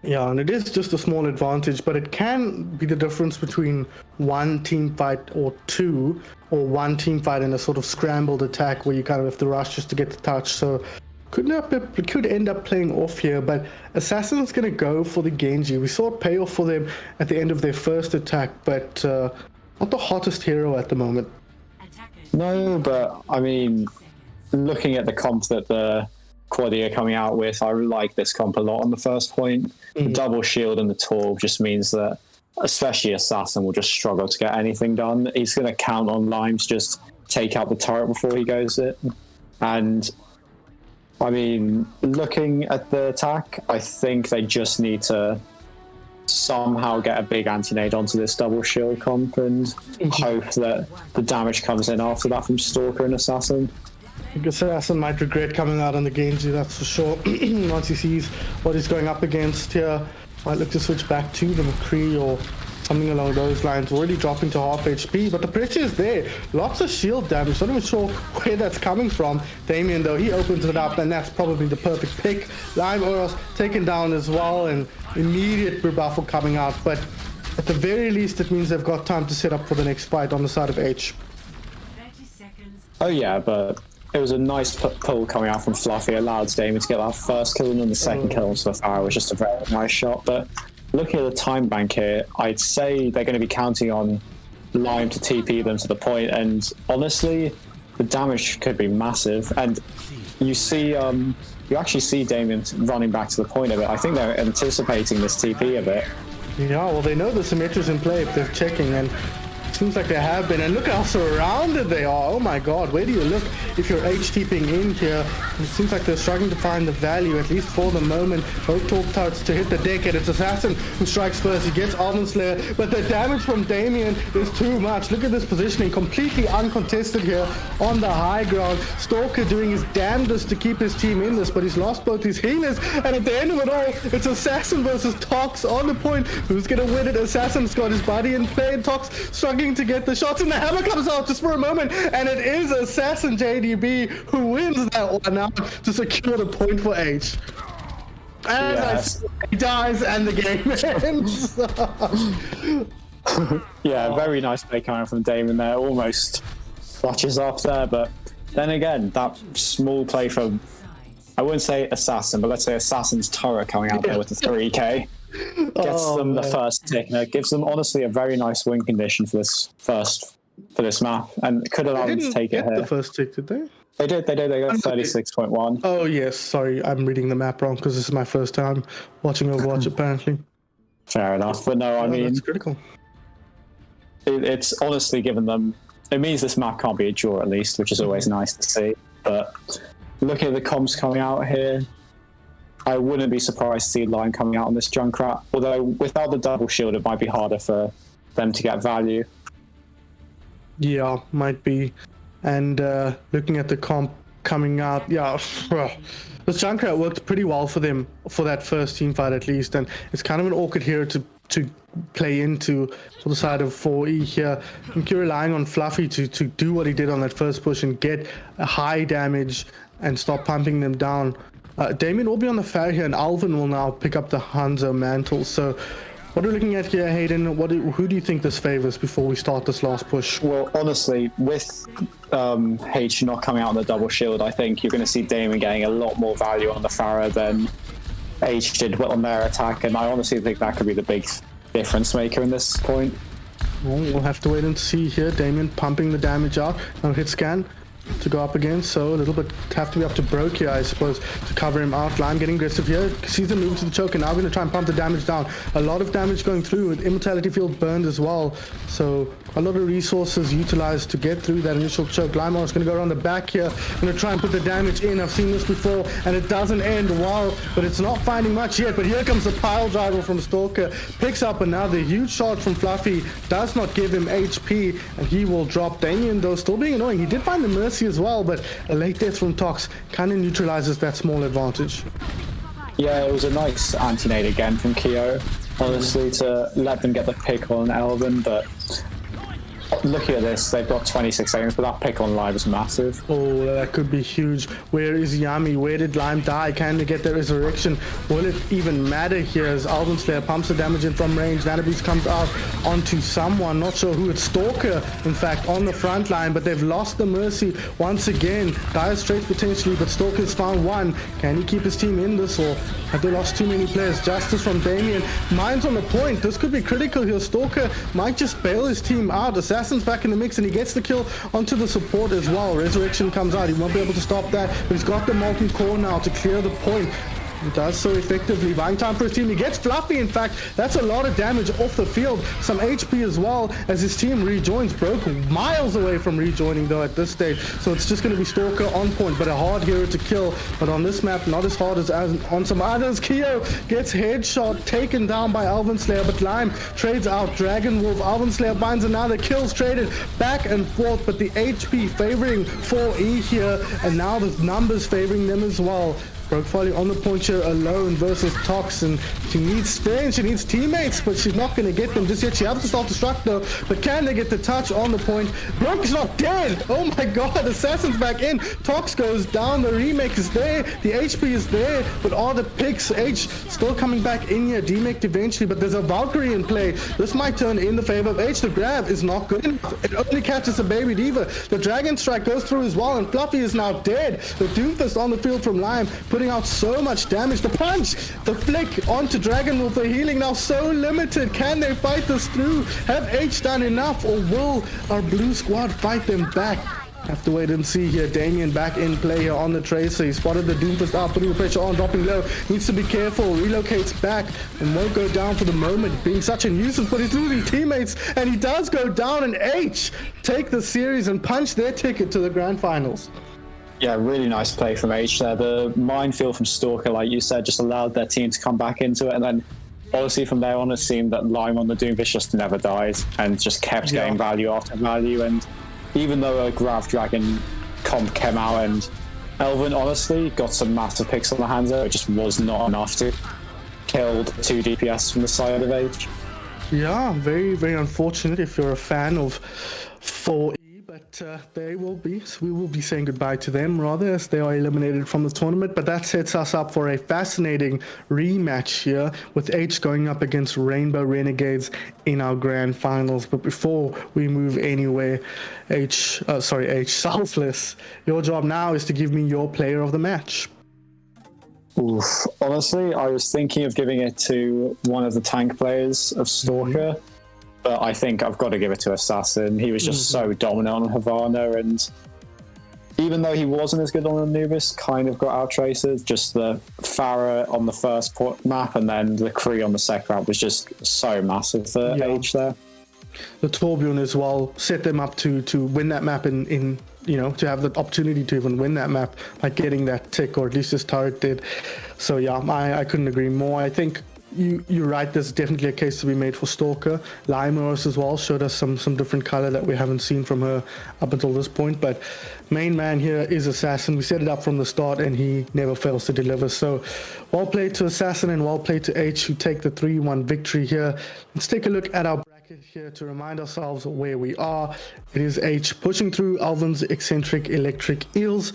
Yeah, and it is just a small advantage, but it can be the difference between one team fight or two, or one team fight and a sort of scrambled attack where you kind of have to rush just to get the touch. So could end up playing off here, but Assassin's going to go for the Genji. We saw it pay off for them at the end of their first attack, but not the hottest hero at the moment. No, but I mean, looking at the comp that the Quaddy are coming out with, I like this comp a lot on the first point. The double shield and the Torb just means that especially Assassin will just struggle to get anything done. He's going to count on Lime to just take out the turret before he goes it. And I mean, looking at the attack, I think they just need to somehow get a big anti-nade onto this double shield comp and hope that the damage comes in after that from Stalker and Assassin. I think Assassin might regret coming out on the Genji, that's for sure. Once he sees what he's going up against here, might look to switch back to the McCree or something along those lines. Already dropping to half HP, but the pressure is there. Lots of shield damage. Not even sure where that's coming from. Damien, though, he opens it up, and that's probably the perfect pick. Lime Oros taken down as well, and immediate rebuffal coming out. But at the very least, it means they've got time to set up for the next fight on the side of Aitch. Oh yeah, but it was a nice pull coming out from Fluffy. Allowed Damien to get that first kill, and then the second kill onto the fire was just a very nice shot. But looking at the time bank here, I'd say they're going to be counting on Lime to TP them to the point, and honestly, the damage could be massive. And you see, you actually see Damien running back to the point of it. I think they're anticipating this TP a bit. Yeah, well, they know the Symmetra's in play if they're checking, and seems like they have been, and look how surrounded they are. Oh my god, where do you look if you're HTPing in here? It seems like they're struggling to find the value, at least for the moment. Both Torp touts to hit the deck, and it's Assassin who strikes first. He gets Almond Slayer, but the damage from Damien is too much. Look at this positioning, completely uncontested here on the high ground. Stalker doing his damnedest to keep his team in this, but he's lost both his healers, and at the end of it all, it's Assassin versus Tocs on the point. Who's gonna win it? Assassin's got his buddy in play, and Tocs struggling pushing to get the shots, and the hammer comes out just for a moment, and it is Assassin JDB who wins that one out to secure the point for Aitch. As he dies and the game ends. Yeah, very nice play coming from Damon there. Almost flushes off there, but then again, that small play from, I wouldn't say Assassin, but let's say Assassin's turret coming out there with the 3k. Gets them the first tick, and it gives them honestly a very nice win condition for this map, and could allow them to take it here. The first tick, did they? They did. They got 36.1. Oh yes, sorry, I'm reading the map wrong because this is my first time watching Overwatch. Apparently. Fair enough, but no, I mean, that's critical. It's honestly given them. It means this map can't be a draw at least, which is always nice to see. But looking at the comps coming out here, I wouldn't be surprised to see Line coming out on this Junkrat. Although without the double shield, it might be harder for them to get value. Yeah, might be. And looking at the comp coming out, yeah, this Junkrat worked pretty well for them for that first team fight at least. And it's kind of an awkward hero to play into for the side of 4E here. I think you're relying on Fluffy to do what he did on that first push and get a high damage and stop pumping them down. Damien will be on the fair here, and Elven will now pick up the Hanzo mantle. So what are we looking at here, Hayden? Who do you think this favors before we start this last push? Well, honestly, with H not coming out on the double shield, I think you're going to see Damien getting a lot more value on the Pharah than H did on their attack, and I honestly think that could be the big difference maker in this point. Well, we'll have to wait and see here. Damien pumping the damage out. Now hit scan to go up again, so a little bit have to be up to Broke here, I suppose, to cover him out. Lime getting aggressive here, sees him move to the choke, and now going to try and pump the damage down. A lot of damage going through, with Immortality Field burned as well, so a lot of resources utilized to get through that initial choke. Lime is going to go around the back here, going to try and put the damage in. I've seen this before, and it doesn't end well, but it's not finding much yet. But here comes the pile driver from Stalker, picks up another huge shot from Fluffy, does not give him HP, and he will drop. Damien, though, still being annoying. He did find the Mercy as well, but a late death from Tox kind of neutralizes that small advantage. Yeah, it was a nice anti-nade again from Keo, honestly, to let them get the pick on Elven, but looking at this, they've got 26 seconds, but that pick on Lime is massive. Oh, that could be huge. Where is Yami? Where did Lime die? Can they get the resurrection? Will it even matter here as Elven Slayer pumps the damage in from range? Nanabeast comes out onto someone, not sure who. It's Stalker, in fact, on the front line, but they've lost the Mercy once again. Dire Straits potentially, but Stalker's found one. Can he keep his team in this, or have they lost too many players? Justice from Damien. Mine's on the point. This could be critical here. Stalker might just bail his team out. Assassin's back in the mix, and he gets the kill onto the support as well. Resurrection comes out. He won't be able to stop that, but he's got the Molten Core now to clear the point. He does so effectively. Buying time for his team. He gets Fluffy, in fact. That's a lot of damage off the field. Some HP as well as his team rejoins. Broke miles away from rejoining, though, at this stage. So it's just going to be Stalker on point, but a hard hero to kill. But on this map, not as hard as on some others. Keo gets headshot, taken down by Elven Slayer, but Lime trades out Dragon Wolf. Elven Slayer binds another. Kills traded back and forth, but the HP favoring 4E here, and now the numbers favoring them as well. Brokefolly on the point here alone versus Tox, and she needs spin, she needs teammates, but she's not going to get them just yet. She has to self-destruct though, but can they get the touch on the point? Broke is not dead! Oh my god, Assassin's back in! Tox goes down, the remake is there, the HP is there, but all the picks, H still coming back in here, demeked eventually, but there's a Valkyrie in play. This might turn in the favor of H. The grab is not good enough. It only catches a Baby Diva. The Dragon Strike goes through as well, and Fluffy is now dead. The Doomfist on the field from Lime, putting out so much damage. The punch, the flick onto Dragon Wolf. The healing now so limited. Can they fight this through? Have H done enough, or will our blue squad fight them back? Have to wait and see here. Damien back in play here on the Tracer. He spotted the Doomfist out, putting the pressure on, dropping low. Needs to be careful. Relocates back and won't go down for the moment, being such a nuisance, but he's losing teammates, and he does go down, and H take the series and punch their ticket to the grand finals. Yeah, really nice play from H there. The minefield from Stalker, like you said, just allowed their team to come back into it, and then honestly from there on it seemed that Lime on the Doomfist just never died and just kept getting value after value. And even though a Grav Dragon comp came out and Elven honestly got some massive picks on the hands there, it just was not enough to kill 2 DPS from the side of H. Yeah, very, very unfortunate if you're a fan of 4E, but we will be saying goodbye to them rather, as they are eliminated from the tournament. But that sets us up for a fascinating rematch here, with Aitch going up against Rainbow Renegades in our grand finals. But before we move anywhere, Aitch, Selfless, your job now is to give me your player of the match. Oof. Honestly, I was thinking of giving it to one of the tank players of Stalker, but I think I've got to give it to Assassin. He was just so dominant on Havana, and even though he wasn't as good on Anubis, kind of got out-traced. Just the Farah on the first map and then the Kree on the second map was just so massive for Aitch there. The Torbjorn as well set them up to win that map in to have the opportunity to even win that map by getting that tick, or at least his turret did. So yeah, I couldn't agree more. I think you're right, there's definitely a case to be made for Stalker. Limeros as well showed us some different color that we haven't seen from her up until this point, but main man here is Assassin. We set it up from the start and he never fails to deliver. So well played to Assassin and well played to Aitch, who take the 3-1 victory here. Let's take a look at our here to remind ourselves where we are. It is Aitch pushing through Elven's Eccentric, Electric, Eels.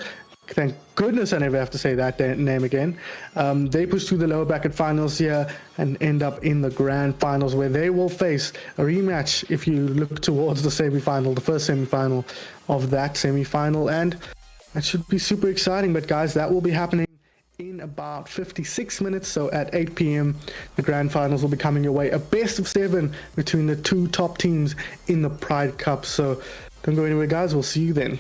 Thank goodness I never have to say that name again. They push through the lower bracket finals here and end up in the grand finals, where they will face a rematch if you look towards the semi-final, the first semi-final of that semi-final, and that should be super exciting. But guys, that will be happening in about 56 minutes. So at 8 p.m. the grand finals will be coming your way, a best of 7 between the two top teams in the Pride Cup. So don't go anywhere, guys. We'll see you then.